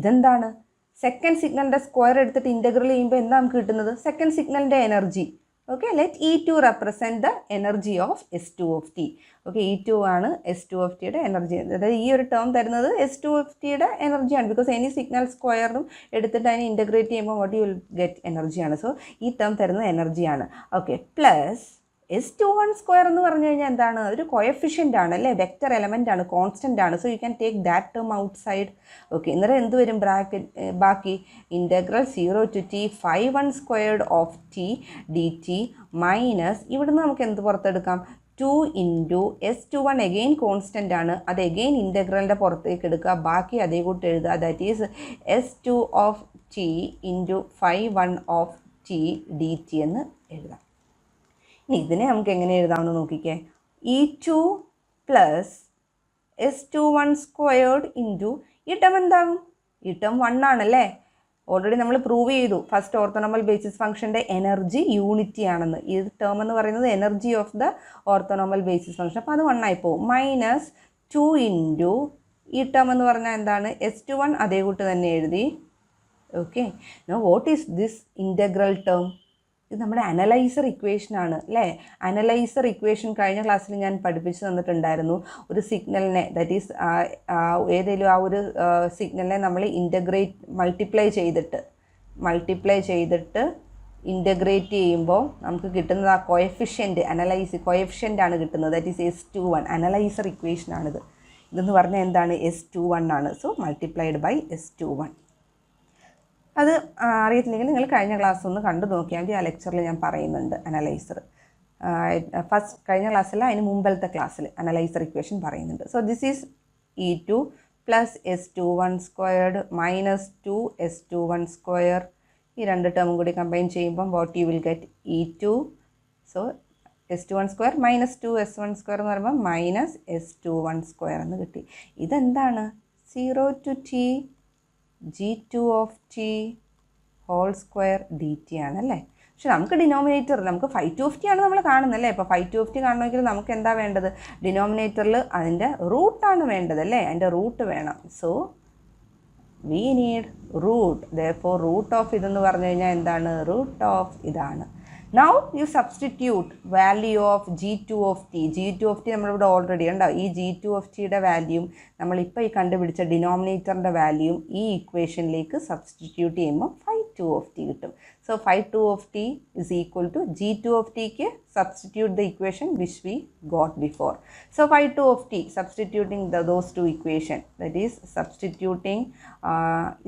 ഇതെന്താണ്? സെക്കൻഡ് സിഗ്നലിൻ്റെ സ്ക്വയർ എടുത്തിട്ട് ഇൻ്റഗ്രൽ ചെയ്യുമ്പോൾ എന്താ നമുക്ക് കിട്ടുന്നത്? സെക്കൻഡ് സിഗ്നലിൻ്റെ energy. Okay, let E2 represent the energy of S2 of t. Okay, E2 ആണ് S2 ഓഫ് ടിയുടെ എനർജി. അതായത് ഈ ഒരു ടേം തരുന്നത് S2 ഓഫ് ടിയുടെ എനർജിയാണ്. ബിക്കോസ് എനി സിഗ്നൽ സ്ക്വയറും എടുത്തിട്ട് അതിനെ ഇൻ്റഗ്രേറ്റ് ചെയ്യുമ്പോൾ വാട്ട് യു വിൽ ഗെറ്റ് എനർജിയാണ്. സോ ഈ ടേം തരുന്നത് എനർജിയാണ്. ഓക്കെ, പ്ലസ് S21 സ്ക്വയർ എന്ന് പറഞ്ഞു കഴിഞ്ഞാൽ എന്താണ്? ഒരു കോയഫിഷ്യൻ്റ് ആണ് അല്ലേ? വെക്റ്റർ എലമെൻ്റ് ആണ്, കോൺസ്റ്റൻ്റ് ആണ്. So you can take that term out side. Okay, ഇന്നലെ എന്ത് വരും? ബ്രാക്കറ്റ് ബാക്കി integral 0 to t 5 1 squared of t d T minus ഇവിടുന്ന് നമുക്ക് എന്ത് പുറത്തെടുക്കാം? 2 into S21 അഗെയിൻ കോൺസ്റ്റൻ്റ് ആണ്, അത് അഗെയിൻ ഇൻ്റഗ്രലിൻ്റെ പുറത്തേക്ക് എടുക്കുക, ബാക്കി അതേ കൂട്ട് എഴുതുക. That is S2 of t into 5 1 of t d t എന്ന് എഴുതാം. ഇനി ഇതിനെ നമുക്ക് എങ്ങനെ എഴുതാമെന്ന് നോക്കിക്കേ. E2 plus S21 squared into ഈ ടേം എന്താകും? ഈ ടേം 1 ആണല്ലേ? ഓൾറെഡി നമ്മൾ പ്രൂവ് ചെയ്തു ഫസ്റ്റ് ഓർത്തോണോമൽ ബേസിസ് ഫംഗ്ഷൻ്റെ എനർജി യൂണിറ്റി ആണെന്ന്. ഈ ടേം എന്ന് പറയുന്നത് energy of the orthonormal basis function. അപ്പോൾ അത് 1 ആയി പോകും. മൈനസ് 2 ഇൻറ്റു ഈ ടേം എന്ന് പറഞ്ഞാൽ എന്താണ്? S21 അതേ കൂട്ട് തന്നെ എഴുതി. Okay, no what is this integral term? ഇത് നമ്മുടെ അനലൈസർ ഇക്വേഷൻ ആണ് അല്ലേ? അനലൈസർ ഇക്വേഷൻ കഴിഞ്ഞ ക്ലാസ്സിൽ ഞാൻ പഠിപ്പിച്ച് തന്നിട്ടുണ്ടായിരുന്നു. ഒരു സിഗ്നലിനെ ദാറ്റ് ഈസ് ഏതെങ്കിലും ആ ഒരു സിഗ്നലിനെ നമ്മൾ മൾട്ടിപ്ലൈ ചെയ്തിട്ട് ഇൻ്റഗ്രേറ്റ് ചെയ്യുമ്പോൾ നമുക്ക് കിട്ടുന്നത് ആ കോയഫിഷ്യൻ്റ് കോയഫിഷ്യൻ്റ് ആണ് കിട്ടുന്നത്. That is S21. Analyser equation ആണിത്. ഇതെന്ന് പറഞ്ഞാൽ എന്താണ്? S21 ആണ്. So multiplied by S21. അത് അറിയത്തില്ലെങ്കിൽ നിങ്ങൾ കഴിഞ്ഞ ക്ലാസ് ഒന്ന് കണ്ടു നോക്കിയാൽ മതി. ആ ലെക്ചറിൽ ഞാൻ പറയുന്നുണ്ട് അനലൈസർ. ഫസ്റ്റ് കഴിഞ്ഞ ക്ലാസ്സിൽ അതിന് മുമ്പത്തെ ക്ലാസ്സിൽ അനലൈസർ ഇക്വേഷൻ പറയുന്നുണ്ട്. So this is E2 plus S21 squared minus 2 S21 square. ഈ രണ്ട് ടേമും കൂടി കമ്പൈൻ ചെയ്യുമ്പം what you will get E2. So S21 square minus 2 S1 square എന്ന് പറയുമ്പോൾ മൈനസ് S21 സ്ക്വയർ എന്ന് കിട്ടി. ഇതെന്താണ്? 0 to t G2 of t whole square d t ആണല്ലേ? പക്ഷെ നമുക്ക് ഡിനോമിനേറ്റർ നമുക്ക് 5 2 of t ആണ് നമ്മൾ കാണുന്നത് അല്ലേ? അപ്പോൾ 5 2 of t കാണണമെങ്കിൽ നമുക്ക് എന്താ വേണ്ടത്? ഡിനോമിനേറ്ററിൽ അതിൻ്റെ റൂട്ടാണ് വേണ്ടത് അല്ലേ? അതിൻ്റെ റൂട്ട് വേണം. So we need root. Therefore root of ഇതെന്ന് പറഞ്ഞു കഴിഞ്ഞാൽ എന്താണ്? റൂട്ട് ഓഫ് ഇതാണ്. Now you substitute value of G2 of t. G2 of t നമ്മളിവിടെ ഓൾറെഡി ഉണ്ടാവും. ഈ G2 ഓഫ് ടിയുടെ വാല്യൂം നമ്മളിപ്പോൾ ഈ കണ്ടുപിടിച്ച ഡിനോമിനേറ്ററിൻ്റെ വാല്യൂം ഈ ഇക്വേഷനിലേക്ക് സബ്സ്റ്റിറ്റ്യൂട്ട് ചെയ്യുമ്പോൾ 5 2 of t കിട്ടും. So phi 2 of t is equal to g2 of t ക്ക് substitute the equation which we got before. So phi 2 of t substituting those two equation, that is substituting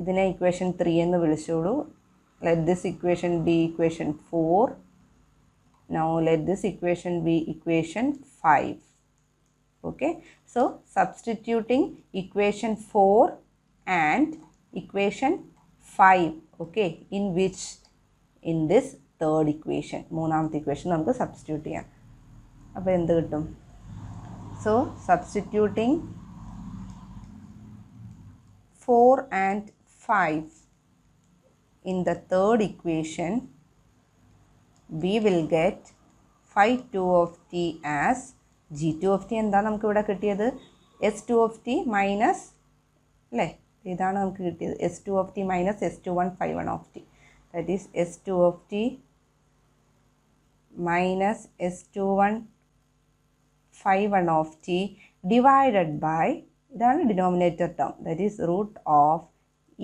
ഇതിനെ equation 3 എന്ന് വിളിച്ചോളൂ. Let this equation be equation 4. Now let this equation be equation 5. Okay, so substituting equation 4 and equation 5, okay, in which, in this third equation, മൂന്നാമത്തെ equation നമുക്ക് substitute ചെയ്യാം. അപ്പോൾ എന്ത് കിട്ടും? So substituting 4 and 5 in the third equation, we will get phi 2 of t as g2 of t എന്താ നമുക്ക് ഇവിടെ കിട്ടിയത്? s2 of t മൈനസ് അല്ലേ, ഇതാണ് നമുക്ക് കിട്ടിയത്. s2 of t minus s21 phi 1 of t, that is s2 of t minus s21 phi 1 of t divided by, ഇതാണ് denominator term, that is root of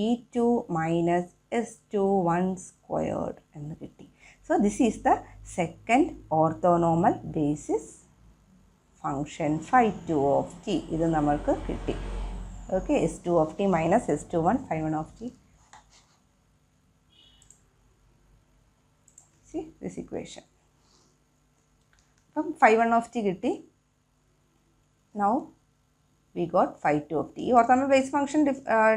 e2 minus s21 squared എന്ന് കിട്ടി. So this is the second orthonormal basis function phi 2 of t. ഇത് നമ്മൾക്ക് കിട്ടി. Okay, s2 of t minus s21 phi 1 of t. See this equation. അപ്പം phi 1 of t കിട്ടി. Now we got phi 2 of t. ഈ ഓർത്തോണമൽ basis function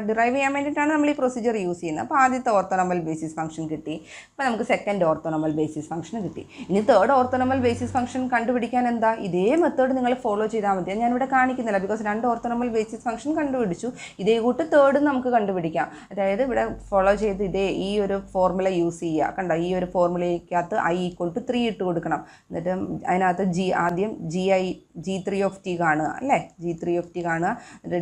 derive ചെയ്യാൻ വേണ്ടിയിട്ടാണ് നമ്മൾ ഈ പ്രൊസീജിയർ യൂസ് ചെയ്യുന്നത്. അപ്പോൾ ആദ്യത്തെ ഓർത്തോണമൽ ബേസിസ് ഫംഗ്ഷൻ കിട്ടി. അപ്പോൾ നമുക്ക് സെക്കൻഡ് ഓർത്തോണമൽ ബേസിസ് ഫംഗ്ഷൻ കിട്ടി. ഇനി തേർഡ് ഓർത്തോണമൽ ബേസിസ് ഫംഗ്ഷൻ കണ്ടുപിടിക്കാൻ എന്താ? ഇതേ മെത്തേഡ് നിങ്ങൾ ഫോളോ ചെയ്താൽ മതി. ഞാനിവിടെ കാണിക്കുന്നില്ല, ബിക്കോസ് രണ്ട് ഓർത്തോണമൽ ബേസിസ് ഫംഗ്ഷൻ കണ്ടുപിടിച്ചു. ഇതേ കൂട്ട് തേർഡ് നമുക്ക് കണ്ടുപിടിക്കാം. അതായത് ഇവിടെ ഫോളോ ചെയ്ത് ഇതേ ഈ ഒരു ഫോർമുല യൂസ് ചെയ്യുക. കണ്ടോ, ഈ ഒരു ഫോർമുലയ്ക്കകത്ത് i = 3 ഇട്ട് കൊടുക്കണം. എന്നിട്ട് അതിനകത്ത് ആദ്യം g3 of t കാണുക അല്ലേ, g3 of t കാണുക.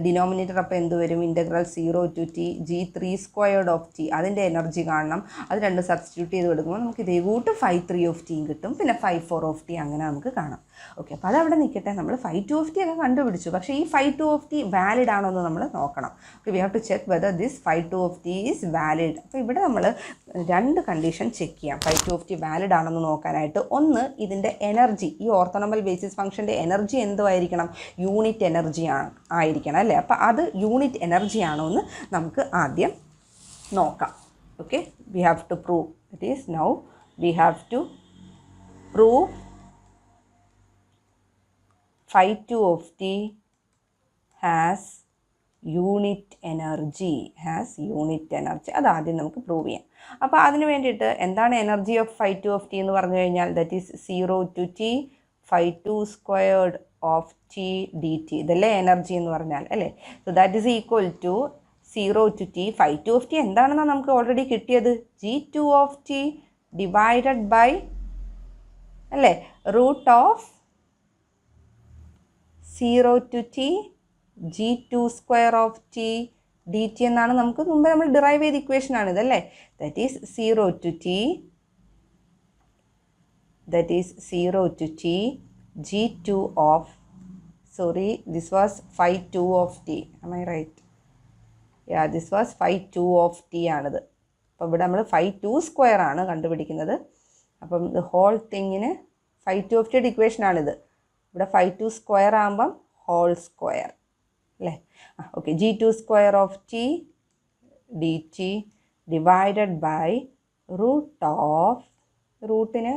ഡിനോമിനേറ്റർ അപ്പോൾ എന്ത് വരും? Integral 0 to t g3 squared of t, അതിൻ്റെ എനർജി കാണണം. അത് രണ്ട് സബ്സ്റ്റിറ്റ്യൂട്ട് ചെയ്ത് കൊടുക്കുമ്പോൾ നമുക്ക് ഇതേ കൂട്ട് phi 3 of t കിട്ടും, പിന്നെ phi 4 of t, അങ്ങനെ നമുക്ക് കാണാം. ഓക്കെ, അപ്പോൾ അതവിടെ നിൽക്കട്ടെ. നമ്മൾ phi 2 of t ഒക്കെ കണ്ടുപിടിച്ചു. പക്ഷേ ഈ phi 2 of t വാലിഡ് ആണോ എന്ന് നമ്മൾ നോക്കണം. Okay, we have to check whether this phi 2 of t is valid. അപ്പോൾ ഇവിടെ നമ്മൾ രണ്ട് കണ്ടീഷൻ ചെക്ക് ചെയ്യാം phi 2 of t വാലിഡ് ആണെന്ന് നോക്കാനായിട്ട്. ഒന്ന്, ഇതിൻ്റെ എനർജി, ഈ ഓർത്തോണമൽ ബേസിസ് ഫംഗ്ഷൻ്റെ എനർജി എന്തോ ആയിരിക്കണം? യൂണിറ്റ് എനർജി ആയിരിക്കണം അല്ലേ. അപ്പോൾ അത് യൂണിറ്റ് എനർജി ആണോ എന്ന് നമുക്ക് ആദ്യം നോക്കാം. Okay, we have to prove. It is now we have to prove phi 2 of t has unit energy. അതാദ്യം നമുക്ക് പ്രൂവ് ചെയ്യാം. അപ്പോൾ അതിന് വേണ്ടിയിട്ട് എന്താണ് energy of phi 2 of t എന്ന് പറഞ്ഞു കഴിഞ്ഞാൽ, that is 0 to t phi 2 squared of t dt. ഇതല്ലേ എനർജി എന്ന് പറഞ്ഞാൽ അല്ലേ. So that is equal to 0 to t phi 2 of t എന്താണെന്നാണ് നമുക്ക് ഓൾറെഡി കിട്ടിയത്? g2 of t divided by അല്ലേ root of 0 to t g2 square of t dt എന്നാണ് നമുക്ക് മുമ്പ് നമ്മൾ ഡിറൈവ് ചെയ്ത ഇക്വേഷൻ ആണ് ഇതല്ലേ. That is 0 to t g2 of, sorry, this was phi 2 of t, am I right? Yeah, this was phi 2 of t ആണിത്. അപ്പോൾ ഇവിടെ നമ്മൾ phi 2 സ്ക്വയർ ആണ് കണ്ടുപിടിക്കുന്നത്. അപ്പം ഇത് ഹോൾ തിങ്ങിന് phi 2 of t ഇക്വേഷൻ ആണിത്. ഇവിടെ phi 2 സ്ക്വയർ ആകുമ്പം ഹോൾ സ്ക്വയർ അല്ലേ. Okay, g2 square of t dt divided by root of, റൂട്ടിന്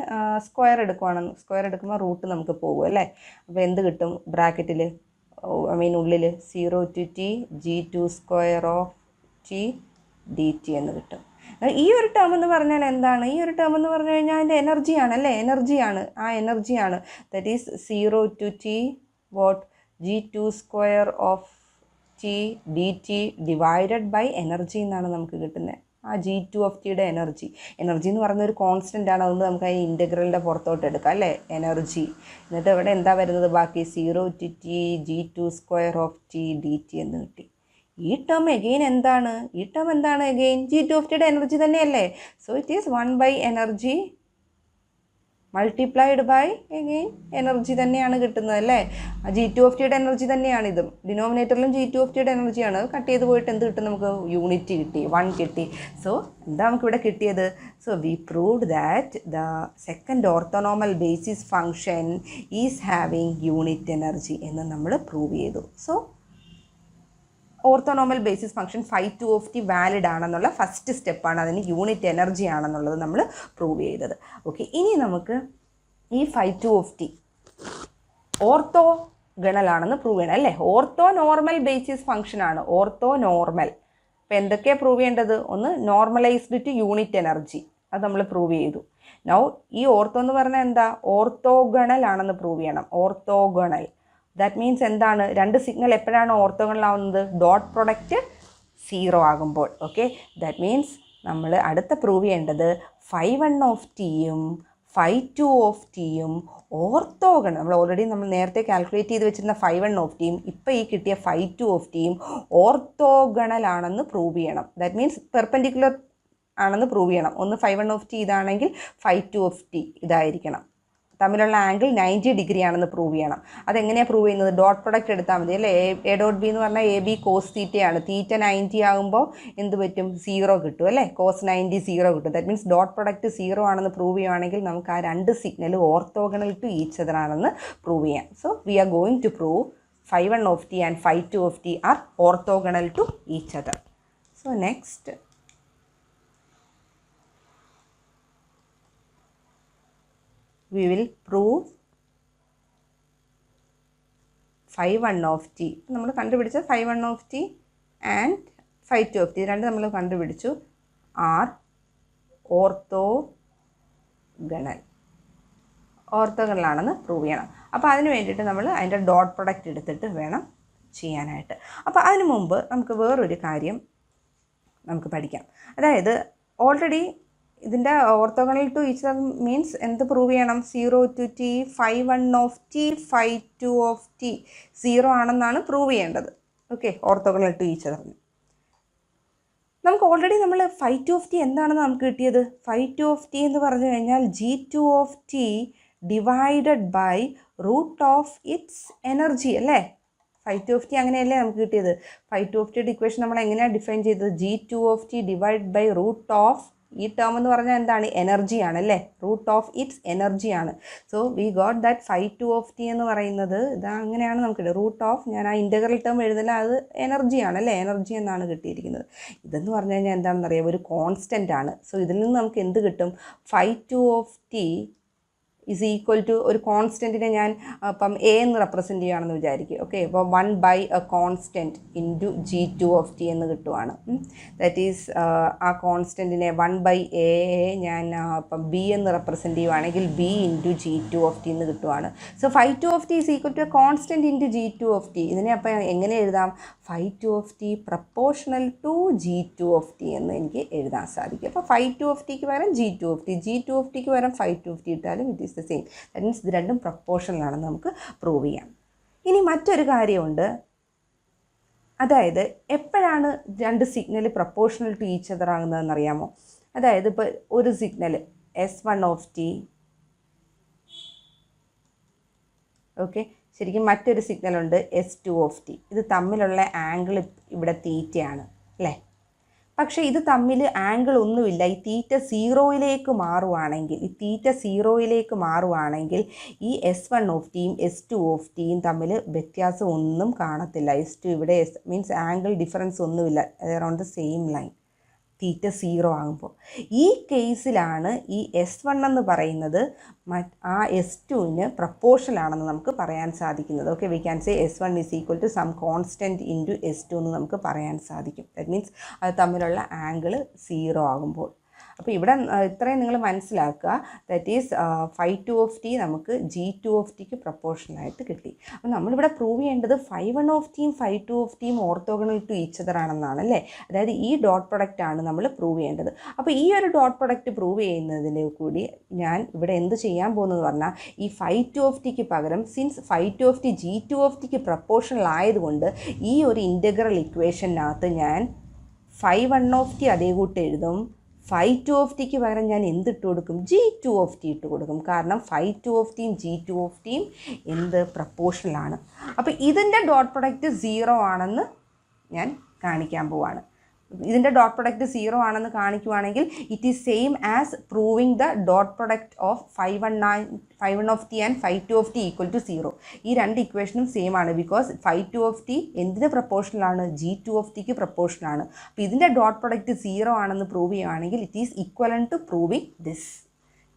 സ്ക്വയർ എടുക്കുമ്പോൾ റൂട്ട് നമുക്ക് പോകും അല്ലേ. അപ്പോൾ എന്ത് കിട്ടും? ബ്രാക്കറ്റിൽ ഉള്ളിൽ 0 to t g2 square of t dt എന്ന് കിട്ടും. ഈ ഒരു ടേം എന്ന് പറഞ്ഞാൽ എന്താണ്? ഈ ഒരു ടേം എന്ന് പറഞ്ഞു കഴിഞ്ഞാൽ അതിൻ്റെ എനർജിയാണ് അല്ലേ, എനർജിയാണ്. That is 0 to t what g2 square of t dt divided by energy എന്നാണ് നമുക്ക് കിട്ടുന്നത്. ആ g2 of tയുടെ എനർജി എന്ന് പറയുന്ന ഒരു കോൺസ്റ്റൻ്റ് ആണ്. അതുകൊണ്ട് നമുക്ക് അതിന് ഇൻ്റഗ്രലിൻ്റെ പുറത്തോട്ട് എടുക്കാം അല്ലേ, എനർജി. എന്നിട്ട് ഇവിടെ എന്താ വരുന്നത് ബാക്കി? 0 to t g2 square of t dt എന്ന് കിട്ടി. ഈ ടേം എഗെയിൻ എന്താണ്? എഗെയിൻ g2 of tയുടെ എനർജി തന്നെയല്ലേ. So it is 1 by energy multiplied by again energy തന്നെയാണ് കിട്ടുന്നത് അല്ലേ. G2 എനർജി തന്നെയാണ് ഇതും. ഡിനോമിനേറ്ററിലും G2 എനർജിയാണ്. കട്ട് ചെയ്ത് പോയിട്ട് എന്ത് കിട്ടും, നമുക്ക് യൂണിറ്റ് കിട്ടി, 1 കിട്ടി. സോ എന്താ നമുക്കിവിടെ കിട്ടിയത്? So we proved that the second orthonormal basis function is having unit energy എന്ന് നമ്മൾ പ്രൂവ് ചെയ്തു. So orthonormal basis function φ2 valid ആണെന്നുള്ള ഫസ്റ്റ് സ്റ്റെപ്പാണ്, അതിന് യൂണിറ്റ് എനർജി ആണെന്നുള്ളത് നമ്മൾ പ്രൂവ് ചെയ്തത്. ഓക്കെ, ഇനി നമുക്ക് ഈ φ2 ഓർത്തോഗണലാണെന്ന് പ്രൂവ് ചെയ്യണം അല്ലേ. ഓർത്തോ നോർമൽ ബേസിസ് ഫംഗ്ഷൻ ആണ്, ഓർത്തോ നോർമൽ. അപ്പോൾ എന്തൊക്കെയാണ് പ്രൂവ് ചെയ്യേണ്ടത്? ഒന്ന് നോർമലൈസ്ഡ് ടു യൂണിറ്റ് എനർജി, അത് നമ്മൾ പ്രൂവ് ചെയ്തു. നൗ ഈ ഓർത്തോ എന്ന് പറഞ്ഞാൽ എന്താ? ഓർത്തോഗണൽ ആണെന്ന് പ്രൂവ് ചെയ്യണം. ഓർത്തോഗണൽ ദാറ്റ് മീൻസ് എന്താണ്? രണ്ട് സിഗ്നൽ എപ്പോഴാണ് ഓർത്തോഗണലാവുന്നത്? ഡോട്ട് പ്രൊഡക്റ്റ് 0 ആകുമ്പോൾ. ഓക്കെ, ദാറ്റ് മീൻസ് നമ്മൾ അടുത്ത പ്രൂവ് ചെയ്യേണ്ടത് φ1 φ2 ഓർത്തോഗണൽ. നമ്മൾ ഓൾറെഡി നേരത്തെ കാൽക്കുലേറ്റ് ചെയ്ത് വെച്ചിരുന്ന φ1 ഇപ്പോൾ ഈ കിട്ടിയ φ2 ഓർത്തോഗണൽ ആണെന്ന് പ്രൂവ് ചെയ്യണം. ദാറ്റ് മീൻസ് പെർപെൻഡിക്കുലർ ആണെന്ന് പ്രൂവ് ചെയ്യണം. ഒന്ന് φ1 ഇതാണെങ്കിൽ φ2 ഇതായിരിക്കണം. തമ്മിലുള്ള ആംഗിൾ 90 ഡിഗ്രി ആണെന്ന് പ്രൂവ് ചെയ്യണം. അതെങ്ങനെയാണ് പ്രൂവ് ചെയ്യുന്നത്? ഡോട്ട് പ്രൊഡക്റ്റ് എടുത്താൽ മതി അല്ലേ. എ ഡോട്ട് ബി എന്ന് പറഞ്ഞാൽ AB കോസ് തീറ്റയാണ്. തീറ്റ 90 ആകുമ്പോൾ എന്ത് പറ്റും? 0 കിട്ടും അല്ലേ. കോസ് 90 0 കിട്ടും. ദാറ്റ് മീൻസ് ഡോട്ട് പ്രൊഡക്റ്റ് 0 ആണെന്ന് പ്രൂവ് ചെയ്യുകയാണെങ്കിൽ നമുക്ക് ആ രണ്ട് signal orthogonal to each other ആണെന്ന് പ്രൂവ് ചെയ്യാം. So we are going to prove φ1 and φ2 are orthogonal to each other. So next we will prove φ1 നമ്മൾ കണ്ടുപിടിച്ച φ1 ആൻഡ് φ2 രണ്ട് നമ്മൾ കണ്ടുപിടിച്ചു ആർ ഓർത്തോഗണലാണെന്ന് പ്രൂവ് ചെയ്യണം. അപ്പോൾ അതിന് വേണ്ടിയിട്ട് നമ്മൾ അതിൻ്റെ ഡോട്ട് പ്രൊഡക്റ്റ് എടുത്തിട്ട് വേണം ചെയ്യാനായിട്ട്. അപ്പോൾ അതിന് മുമ്പ് നമുക്ക് വേറൊരു കാര്യം നമുക്ക് പഠിക്കാം. അതായത് ഓൾറെഡി ഇതിൻ്റെ orthogonal to each other means എന്ത് പ്രൂവ് ചെയ്യണം? 0 to t φ1 φ2 0 ആണെന്നാണ് പ്രൂവ് ചെയ്യേണ്ടത്. Okay, orthogonal to each other. നമുക്ക് ഓൾറെഡി നമ്മൾ φ2 എന്താണെന്ന് നമുക്ക് കിട്ടിയത്? φ2 എന്ന് പറഞ്ഞു കഴിഞ്ഞാൽ G2 divided by root of its energy അല്ലേ. φ2 അങ്ങനെയല്ലേ നമുക്ക് കിട്ടിയത്? φ2 ഇക്വേഷൻ നമ്മൾ എങ്ങനെയാണ് ഡിഫൈൻ ചെയ്തത്? G2 divide by root of, ഈ ടേം എന്ന് പറഞ്ഞാൽ എന്താണ്? എനർജിയാണ് അല്ലേ. റൂട്ട് ഓഫ് ഇറ്റ്സ് എനർജിയാണ്. സോ വി ഗോട്ട് ദാറ്റ് φ2 എന്ന് പറയുന്നത് ഇതാ അങ്ങനെയാണ് നമുക്ക് റൂട്ട് ഓഫ്, ഞാൻ ആ ഇൻ്റഗ്രൽ ടേം എഴുതില്ല, അത് എനർജിയാണ് അല്ലേ. എനർജി എന്നാണ് കിട്ടിയിരിക്കുന്നത്. ഇതെന്ന് പറഞ്ഞു കഴിഞ്ഞാൽ എന്താണെന്ന് അറിയാം, ഒരു കോൺസ്റ്റൻ്റ് ആണ്. സോ ഇതിൽ നിന്ന് നമുക്ക് എന്ത് കിട്ടും? φ2 is equal to ഒരു കോൺസ്റ്റൻറ്റിനെ ഞാൻ ഇപ്പം എ എന്ന് റെപ്രസെൻറ്റ് ചെയ്യുകയാണെന്ന് വിചാരിക്കും. ഓക്കെ, അപ്പോൾ 1 by a constant into G2 എന്ന് കിട്ടുവാണ്. ദാറ്റ് ഈസ് ആ കോൺസ്റ്റൻറ്റിനെ 1 by എ ഞാൻ ഇപ്പം ബി എന്ന് റെപ്രസെൻറ്റ് ചെയ്യുവാണെങ്കിൽ ബി ഇൻറ്റു G2 എന്ന് കിട്ടുവാണ്. So φ2 is equal to a constant into G2. ഇതിനെ അപ്പം എങ്ങനെ എഴുതാം? φ2 പ്രപ്പോർഷണൽ ടു G2 എന്ന് എനിക്ക് എഴുതാൻ സാധിക്കും. അപ്പോൾ φ2 പകരം G2 പകരം φ2 ഇട്ടാലും it is the same. That means ഇത് രണ്ടും പ്രപ്പോർഷണലാണെന്ന് നമുക്ക് പ്രൂവ് ചെയ്യാം. ഇനി മറ്റൊരു കാര്യമുണ്ട്, അതായത് എപ്പോഴാണ് രണ്ട് signal proportional to each other ആകുന്നതെന്ന് അറിയാമോ? അതായത് ഇപ്പോൾ ഒരു സിഗ്നൽ S1 ഓക്കെ, ശരിക്കും മറ്റൊരു സിഗ്നലുണ്ട് S2. ഇത് തമ്മിലുള്ള ആംഗിൾ ഇവിടെ തീറ്റയാണ് അല്ലേ. പക്ഷേ ഇത് തമ്മിൽ ആംഗിൾ ഒന്നുമില്ല. ഈ തീറ്റ 0യിലേക്ക് മാറുവാണെങ്കിൽ ഈ S1 S2 തമ്മിൽ വ്യത്യാസം ഒന്നും കാണത്തില്ല. S2 ഇവിടെ മീൻസ് ആംഗിൾ ഡിഫറൻസ് ഒന്നുമില്ല, അറൗണ്ട് ദ സെയിം ലൈൻ. തീറ്റ 0 ആകുമ്പോൾ ഈ കേസിലാണ് ഈ S1 എന്ന് പറയുന്നത് ആ S2 പ്രപ്പോർഷണൽ ആണെന്ന് നമുക്ക് പറയാൻ സാധിക്കുന്നത്. Okay, V can say S1 is equal to some constant into S2 എന്ന് നമുക്ക് പറയാൻ സാധിക്കും. ദാറ്റ് മീൻസ് അത് തമ്മിലുള്ള ആംഗിൾ 0 ആകുമ്പോൾ. അപ്പോൾ ഇവിടെ ഇത്രയും നിങ്ങൾ മനസ്സിലാക്കുക. ദാറ്റ് ഈസ് φ2 നമുക്ക് G2 പ്രപ്പോർഷണലായിട്ട് കിട്ടി. അപ്പോൾ നമ്മളിവിടെ പ്രൂവ് ചെയ്യേണ്ടത് φ1 φ2 ഓർത്തോഗണൽ ടു ഈച്ച് അതർ ആണെന്നാണ് അല്ലേ. അതായത് ഈ ഡോട്ട് പ്രൊഡക്റ്റ് ആണ് നമ്മൾ പ്രൂവ് ചെയ്യേണ്ടത്. അപ്പോൾ ഈ ഒരു ഡോട്ട് പ്രൊഡക്റ്റ് പ്രൂവ് ചെയ്യുന്നതിൽ കൂടി ഞാൻ ഇവിടെ എന്ത് ചെയ്യാൻ പോകുന്നത് പറഞ്ഞാൽ ഈ φ2 പകരം സിൻസ് φ2 G2 പ്രപ്പോർഷണൽ ആയതുകൊണ്ട് ഈ ഒരു ഇൻ്റഗ്രൽ ഇക്വേഷനകത്ത് ഞാൻ φ1 അതേ കൂട്ട് എഴുതും, ഫൈ ടു ഓഫ് ടിക്ക് പകരം ഞാൻ എന്തിട്ട് കൊടുക്കും? ജി ടു ഓഫ് ടി ഇട്ട് കൊടുക്കും. കാരണം ഫൈ ടു ഓഫ് ടിയും ജി ടു ഓഫ് ടിയും എന്ത് പ്രപ്പോർഷണലാണ്. അപ്പോൾ ഇതിൻ്റെ ഡോട്ട് പ്രൊഡക്റ്റ് 0 ആണെന്ന് ഞാൻ കാണിക്കാൻ പോവാണ്. ഇതിൻ്റെ ഡോട്ട് പ്രൊഡക്റ്റ് 0 ആണെന്ന് കാണിക്കുവാണെങ്കിൽ it is same as proving the dot product of phi one of t and phi two of t equal to 0. ഈ രണ്ട് ഇക്വേഷനും സെയിം ആണ്. Because phi two of t എന്തിന് പ്രപ്പോർഷണലാണ്? ജി ടു ഓഫ് ടിക്ക് പ്രപ്പോർഷണലാണ്. അപ്പോൾ ഇതിൻ്റെ ഡോട്ട് പ്രൊഡക്റ്റ് 0 ആണെന്ന് പ്രൂവ് ചെയ്യുകയാണെങ്കിൽ it is equivalent to proving this.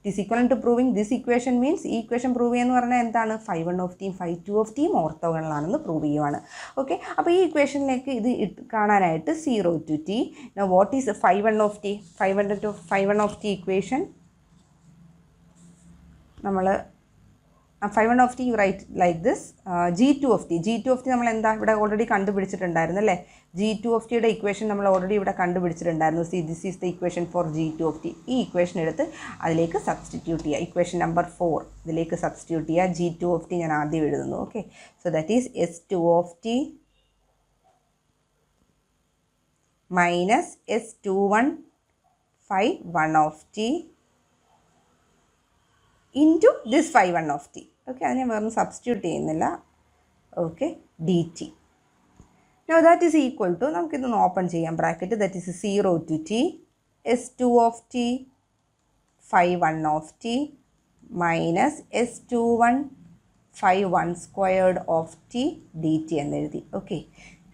It is equivalent to proving this equation means ഈ ഇക്വേഷൻ പ്രൂവ് ചെയ്യുക എന്ന് പറഞ്ഞാൽ എന്താണ്? ഫൈ വൺ ഓഫ് ടിയും ഫൈ ടു ഓഫ് ടിയും ഓർത്തോഗണലാണെന്ന് പ്രൂവ് ചെയ്യുവാണ്. ഓക്കെ, അപ്പോൾ ഈ ഇക്വേഷനിലേക്ക് ഇത് കാണാനായിട്ട് 0 to t. Now what is phi one of t? Phi one of t equation നമ്മൾ phi one of t you write like this. G two of t നമ്മൾ എന്താ ഇവിടെ ഓൾറെഡി കണ്ടുപിടിച്ചിട്ടുണ്ടായിരുന്നു അല്ലേ? ജി ടു ഓഫ് ടിയുടെ ഇക്വേഷൻ നമ്മൾ already ഇവിടെ കണ്ടുപിടിച്ചിട്ടുണ്ടായിരുന്നു. See this is the equation for g two of t. ഈ ഇക്വേഷൻ എടുത്ത് അതിലേക്ക് സബ്സ്റ്റിറ്റ്യൂട്ട് ചെയ്യുക. ഇക്വേഷൻ നമ്പർ 4 ഇതിലേക്ക് സബ്സ്റ്റിറ്റ്യൂട്ട് ചെയ്യുക. ജി ടു ഓഫ് ടി ഞാൻ ആദ്യം എഴുതുന്നു. Okay, so that is s two of t minus s two one phi one of t into this phi one of t. Okay, അതിനെ വേറെ substitute ചെയ്യുന്നില്ല. Okay, d t. Now that is equal to, നമുക്കിതൊന്ന് open ചെയ്യാം bracket. That is 0 to t s two of t phi one of t minus s two one phi one squared of t d t എന്നെഴുതി. Okay,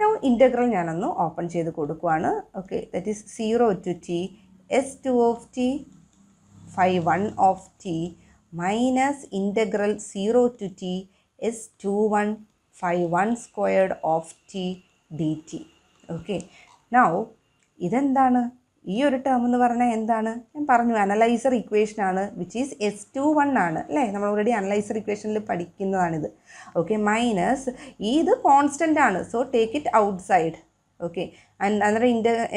now integral ഞാനൊന്ന് open ചെയ്ത് കൊടുക്കുവാണ്. Okay, that is 0 to t s two of t phi one of t minus integral 0 to t s two one phi one squared of t d t. Okay, now ഇതെന്താണ്? ഈ ഒരു term എന്ന് പറഞ്ഞാൽ എന്താണ്? ഞാൻ പറഞ്ഞു അനലൈസർ ഇക്വേഷനാണ്, which is s two one ആണ് അല്ലേ? നമ്മൾ ഓൾറെഡി അനലൈസർ ഇക്വേഷനിൽ പഠിക്കുന്നതാണിത്. ഓക്കെ, മൈനസ് ഇത് കോൺസ്റ്റൻ്റ് ആണ്, so take it outside. Okay, അന്നേരം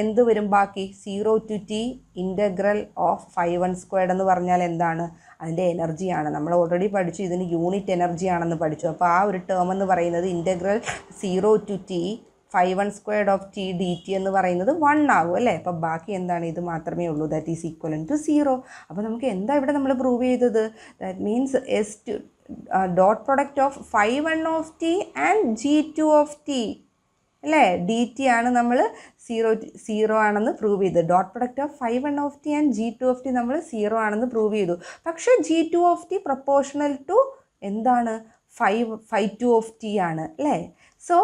എന്ത് വരും ബാക്കി? 0 to t integral of phi one squared എന്ന് പറഞ്ഞാൽ എന്താണ്? അതിൻ്റെ എനർജിയാണ്. നമ്മൾ ഓൾറെഡി പഠിച്ചു, ഇതിന് യൂണിറ്റ് എനർജി ആണെന്ന് പഠിച്ചു. അപ്പോൾ ആ ഒരു ടേം എന്ന് പറയുന്നത് integral 0 to t phi one squared of t d t എന്ന് പറയുന്നത് 1 ആകും അല്ലേ? അപ്പോൾ ബാക്കി എന്താണ്? ഇത് മാത്രമേ ഉള്ളൂ. That is equal to 0. അപ്പോൾ നമുക്ക് എന്താ ഇവിടെ നമ്മൾ പ്രൂവ് ചെയ്തത്? That means s two dot product of phi one of t and g two of t അല്ലേ? ഡി ടി ആണ് നമ്മൾ 0 ആണെന്ന് പ്രൂവ് ചെയ്തു. Dot product of phi one of t and g two of t നമ്മൾ 0 ആണെന്ന് prove ചെയ്തു. പക്ഷേ g two of t proportional to എന്താണ്? ഫൈ ടു ഓഫ് ടി ആണ് അല്ലേ? സോ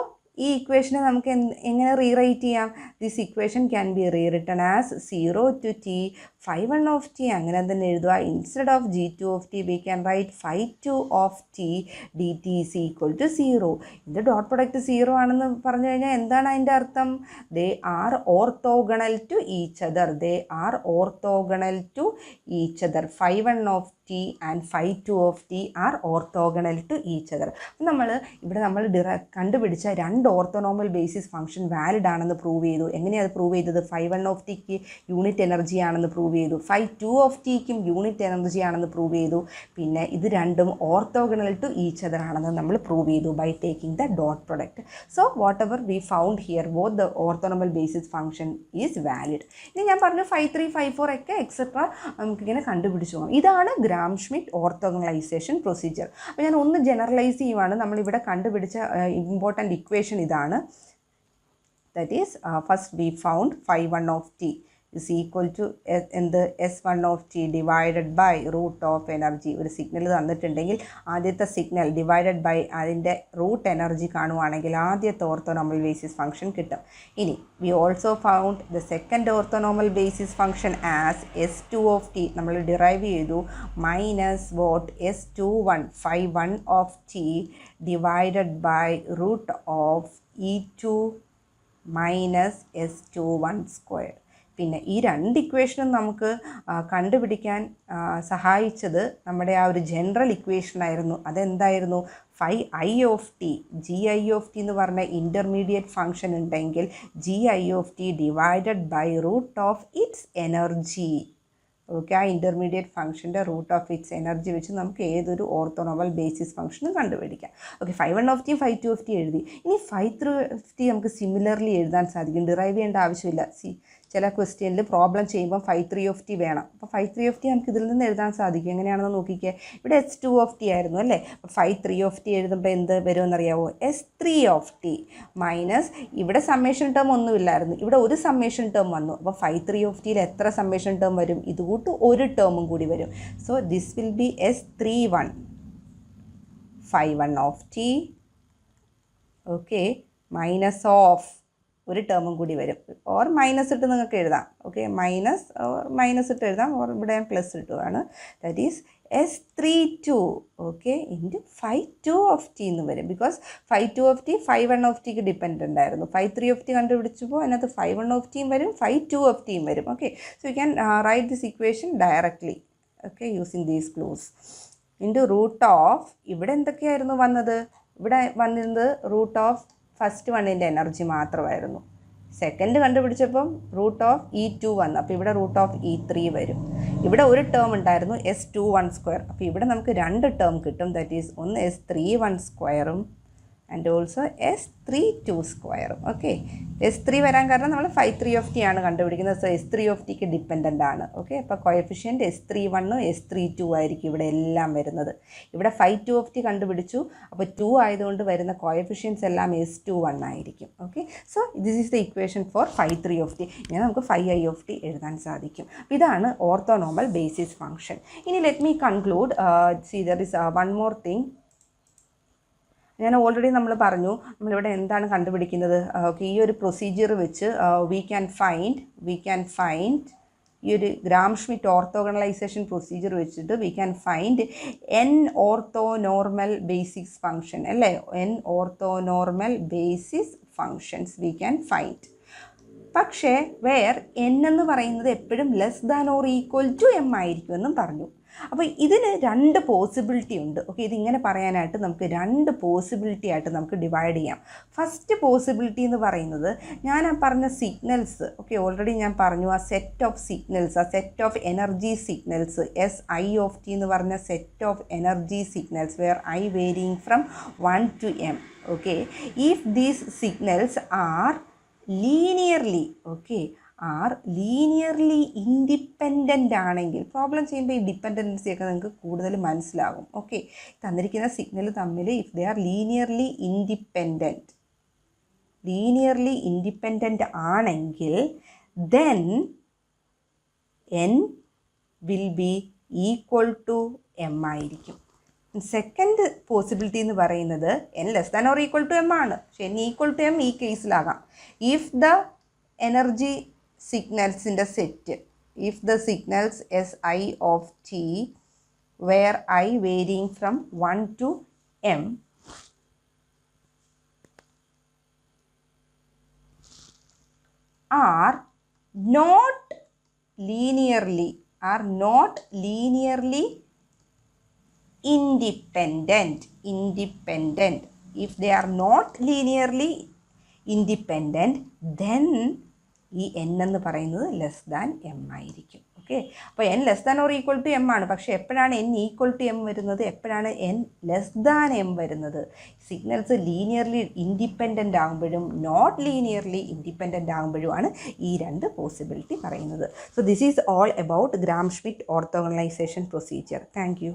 ഈ ഇക്വേഷനെ നമുക്ക് എങ്ങനെ റീറൈറ്റ് ചെയ്യാം? This equation can be rewritten as 0 to t phi one of t അങ്ങനെ തന്നെ എഴുതുക. Instead of g two of t we can write phi two of t d t is equal to 0. ഇത് dot product 0 ആണെന്ന് പറഞ്ഞു കഴിഞ്ഞാൽ എന്താണ് അതിൻ്റെ അർത്ഥം? They are orthogonal to each other. Phi one of t and phi two of t are orthogonal to each other. നമ്മൾ കണ്ടുപിടിച്ച രണ്ട് ഓർത്തോനോമൽ ബേസിസ് ഫംഗ്ഷൻ വാലിഡ് ആണെന്ന് പ്രൂവ് ചെയ്തു. എങ്ങനെയാണ് പ്രൂവ് ചെയ്തത്? ഫൈ വൺ ഓഫ് ടിക്ക് യൂണിറ്റ് എനർജി ആണെന്ന് prove ചെയ്തു. ഫൈ ടു ഓഫ് ടിക്കും യൂണിറ്റ് എനർജി ആണെന്ന് പ്രൂവ് ചെയ്തു. പിന്നെ ഇത് രണ്ടും ഓർത്തോഗണൽ ടു ഈച്ച് അതർ ആണെന്ന് നമ്മൾ പ്രൂവ് ചെയ്തു by taking the dot product. So whatever we found here both the orthonormal basis function is valid. ഇനി ഞാൻ പറഞ്ഞു 5, 3, 5, 4 ഒക്കെ എക്സെട്ര നമുക്കിങ്ങനെ കണ്ടുപിടിച്ചു പോകാം. ഇതാണ് ഗ്രാം ഷ്മിറ്റ് ഓർത്തോഗണലൈസേഷൻ പ്രൊസീജിയർ. അപ്പോൾ ഞാൻ ഒന്ന് ജനറലൈസ് ചെയ്യുവാണ്. നമ്മളിവിടെ കണ്ടുപിടിച്ച ഇമ്പോർട്ടൻ്റ് ഇക്വേഷൻ ഇതാണ്. That is first we found phi one of T is equal to S1 of t divided by root of energy. ഒരു സിഗ്നൽ തന്നിട്ടുണ്ടെങ്കിൽ ആദ്യത്തെ സിഗ്നൽ ഡിവൈഡഡ് ബൈ അതിൻ്റെ റൂട്ട് എനർജി കാണുവാണെങ്കിൽ ആദ്യത്തെ ഓർത്തോനോമൽ ബേസിസ് ഫംഗ്ഷൻ കിട്ടും. ഇനി we also found the second orthonormal basis function as S2 of t നമ്മൾ derive ചെയ്തു minus vote S21 phi one of t divided by root of E2 minus S21 square. പിന്നെ ഈ രണ്ട് ഇക്വേഷനും നമുക്ക് കണ്ടുപിടിക്കാൻ സഹായിച്ചത് നമ്മുടെ ആ ഒരു ജനറൽ ഇക്വേഷനായിരുന്നു. അതെന്തായിരുന്നു? Phi i of t g i of t എന്ന് പറഞ്ഞ ഇൻ്റർമീഡിയറ്റ് ഫംഗ്ഷൻ ഉണ്ടെങ്കിൽ g i of t divided by root of its energy. Okay, ആ ഇൻ്റർമീഡിയറ്റ് ഫംഗ്ഷൻ്റെ റൂട്ട് ഓഫ് ഇറ്റ്സ് എനർജി വെച്ച് നമുക്ക് ഏതൊരു ഓർത്തോനോമൽ ബേസിസ് ഫംഗ്ഷനും കണ്ടുപിടിക്കാം. Okay, phi one of t phi two of t എഴുതി. ഇനി ഫൈ ത്രീ ഓഫ് ടി നമുക്ക് സിമിലർലി എഴുതാൻ സാധിക്കും. ഡിറൈവ് ചെയ്യേണ്ട ആവശ്യമില്ല. ചില ക്വസ്റ്റ്യനിൽ പ്രോബ്ലം ചെയ്യുമ്പോൾ 5/3 വേണം. അപ്പോൾ 5/3 നമുക്ക് ഇതിൽ നിന്ന് എഴുതാൻ സാധിക്കും. എങ്ങനെയാണെന്ന് നോക്കിക്കേ. ഇവിടെ S2 ആയിരുന്നു അല്ലേ. അപ്പോൾ 5/3 എഴുതുമ്പോൾ എന്ത് വരുമെന്നറിയാവോ? S3 മൈനസ് ഇവിടെ സമ്മേഷൻ ടേം ഒന്നുമില്ലായിരുന്നു, ഇവിടെ ഒരു സമ്മേഷൻ ടേം വന്നു. അപ്പോൾ 5/3 എത്ര സമ്മേഷൻ ടേം വരും? ഇതുകൂട്ട് ഒരു ടേമും കൂടി വരും. So this will be S31 5/1 okay, minus of ഒരു ടേമും കൂടി വരും. ഓർ മൈനസ് ഇട്ട് നിങ്ങൾക്ക് എഴുതാം. ഓക്കെ, മൈനസ് ഇട്ട് എഴുതാം, ഓർ ഇവിടെ ഞാൻ പ്ലസ് ഇട്ടുകയാണ്. That is S32 okay into 5/2 എന്ന് വരും. ബിക്കോസ് 5/2 5/1 ഡിപ്പെൻഡൻ്റ് ആയിരുന്നു. 5/3 കണ്ടുപിടിച്ചപ്പോൾ അതിനകത്ത് 5/1 വരും, 5/2 വരും. Okay, so you can write this equation directly okay using these clues. Into root of ഇവിടെ എന്തൊക്കെയായിരുന്നു വന്നത്? ഇവിടെ വന്നിരുന്നത് റൂട്ട് ഓഫ് ഫസ്റ്റ് വണ്ണിൻ്റെ എനർജി മാത്രമായിരുന്നു. സെക്കൻഡ് കണ്ടുപിടിച്ചപ്പം റൂട്ട് ഓഫ് E2 വന്നു. അപ്പോൾ ഇവിടെ റൂട്ട് ഓഫ് E3 വരും. ഇവിടെ ഒരു ടേം ഉണ്ടായിരുന്നു S21². അപ്പോൾ ഇവിടെ നമുക്ക് രണ്ട് ടേം കിട്ടും. ദാറ്റ് ഈസ് ഒന്ന് S31² and also S32². Okay, S3 വരാൻ കാരണം നമ്മൾ 5/3 ആണ് കണ്ടുപിടിക്കുന്നത്. സോ S3 ഡിപ്പെൻഡൻ്റ് ആണ്. ഓക്കെ, അപ്പോൾ കോയഫിഷ്യൻ്റ് S31 S32 ആയിരിക്കും ഇവിടെ എല്ലാം വരുന്നത്. ഇവിടെ 5/2 കണ്ടുപിടിച്ചു, അപ്പോൾ 2 ആയതുകൊണ്ട് വരുന്ന കോയഫിഷ്യൻസ് എല്ലാം S21 ആയിരിക്കും. Okay, so this is the equation for 5/3. ഇങ്ങനെ നമുക്ക് 5i എഴുതാൻ സാധിക്കും. ഇതാണ് ഓർത്തോനോമൽ ബേസിസ് ഫംഗ്ഷൻ. ഇനി let me conclude. See there is one more thing. ഞാൻ ഓൾറെഡി നമ്മൾ പറഞ്ഞു നമ്മളിവിടെ എന്താണ് കണ്ടുപിടിക്കുന്നത്. ഓക്കെ, ഈ ഒരു പ്രൊസീജിയർ വെച്ച് വി ക്യാൻ ഫൈൻഡ് ഈ ഒരു ഗ്രാം ഷ്മിറ്റ് ഓർത്തോഗണലൈസേഷൻ പ്രൊസീജിയർ വെച്ചിട്ട് we can find n orthonormal basis function അല്ലേ. n orthonormal basis functions we can find. പക്ഷേ വേർ n എന്ന് പറയുന്നത് എപ്പോഴും less than or equal to m ആയിരിക്കുമെന്നും പറഞ്ഞു. അപ്പോൾ ഇതിന് രണ്ട് പോസിബിലിറ്റി ഉണ്ട്. ഓക്കെ, ഇതിങ്ങനെ പറയാനായിട്ട് നമുക്ക് രണ്ട് പോസിബിലിറ്റി ആയിട്ട് നമുക്ക് ഡിവൈഡ് ചെയ്യാം. ഫസ്റ്റ് പോസിബിലിറ്റി എന്ന് പറയുന്നത് ഞാൻ ആ പറഞ്ഞ സിഗ്നൽസ്, ഓക്കെ ഓൾറെഡി ഞാൻ പറഞ്ഞു, ആ സെറ്റ് ഓഫ് സിഗ്നൽസ്, ആ set of energy signals SI എന്ന് പറഞ്ഞ set of energy signals where I varying from 1 to m. Okay, if these signals are linearly independent ആണെങ്കിൽ, പ്രോബ്ലം ചെയ്യുമ്പോൾ ഈ ഡിപ്പെൻഡൻസിയൊക്കെ നിങ്ങൾക്ക് കൂടുതൽ മനസ്സിലാകും. ഓക്കെ, തന്നിരിക്കുന്ന സിഗ്നൽ തമ്മിൽ if they are linearly independent ആണെങ്കിൽ then n will be equal to m ആയിരിക്കും. സെക്കൻഡ് പോസിബിലിറ്റി എന്ന് പറയുന്നത് n less than or equal to m ആണ്. പക്ഷേ n ഈക്വൽ ടു m ഈ കേസിലാകാം. ഇഫ് ദ എനർജി സിഗ്നൽസിൻ്റെ set, if the signals SI where I varying from 1 to m are not linearly independent. If they are not linearly independent then ഈ n എന്ന് പറയുന്നത് less than m ആയിരിക്കും. Okay, അപ്പോൾ n less than or equal to m ആണ്. പക്ഷേ എപ്പോഴാണ് n equal to m വരുന്നത്, എപ്പോഴാണ് n ലെസ് ദാൻ m വരുന്നത്? സിഗ്നൽസ് ലീനിയർലി ഇൻഡിപെൻഡൻ്റ് ആകുമ്പോഴും നോട്ട് ലീനിയർലി ഇൻഡിപെൻഡൻ്റ് ആകുമ്പോഴുമാണ് ഈ രണ്ട് പോസിബിലിറ്റി പറയുന്നത്. So this is all about Gram Schmidt ഓർത്തോഗണലൈസേഷൻ procedure. Thank U.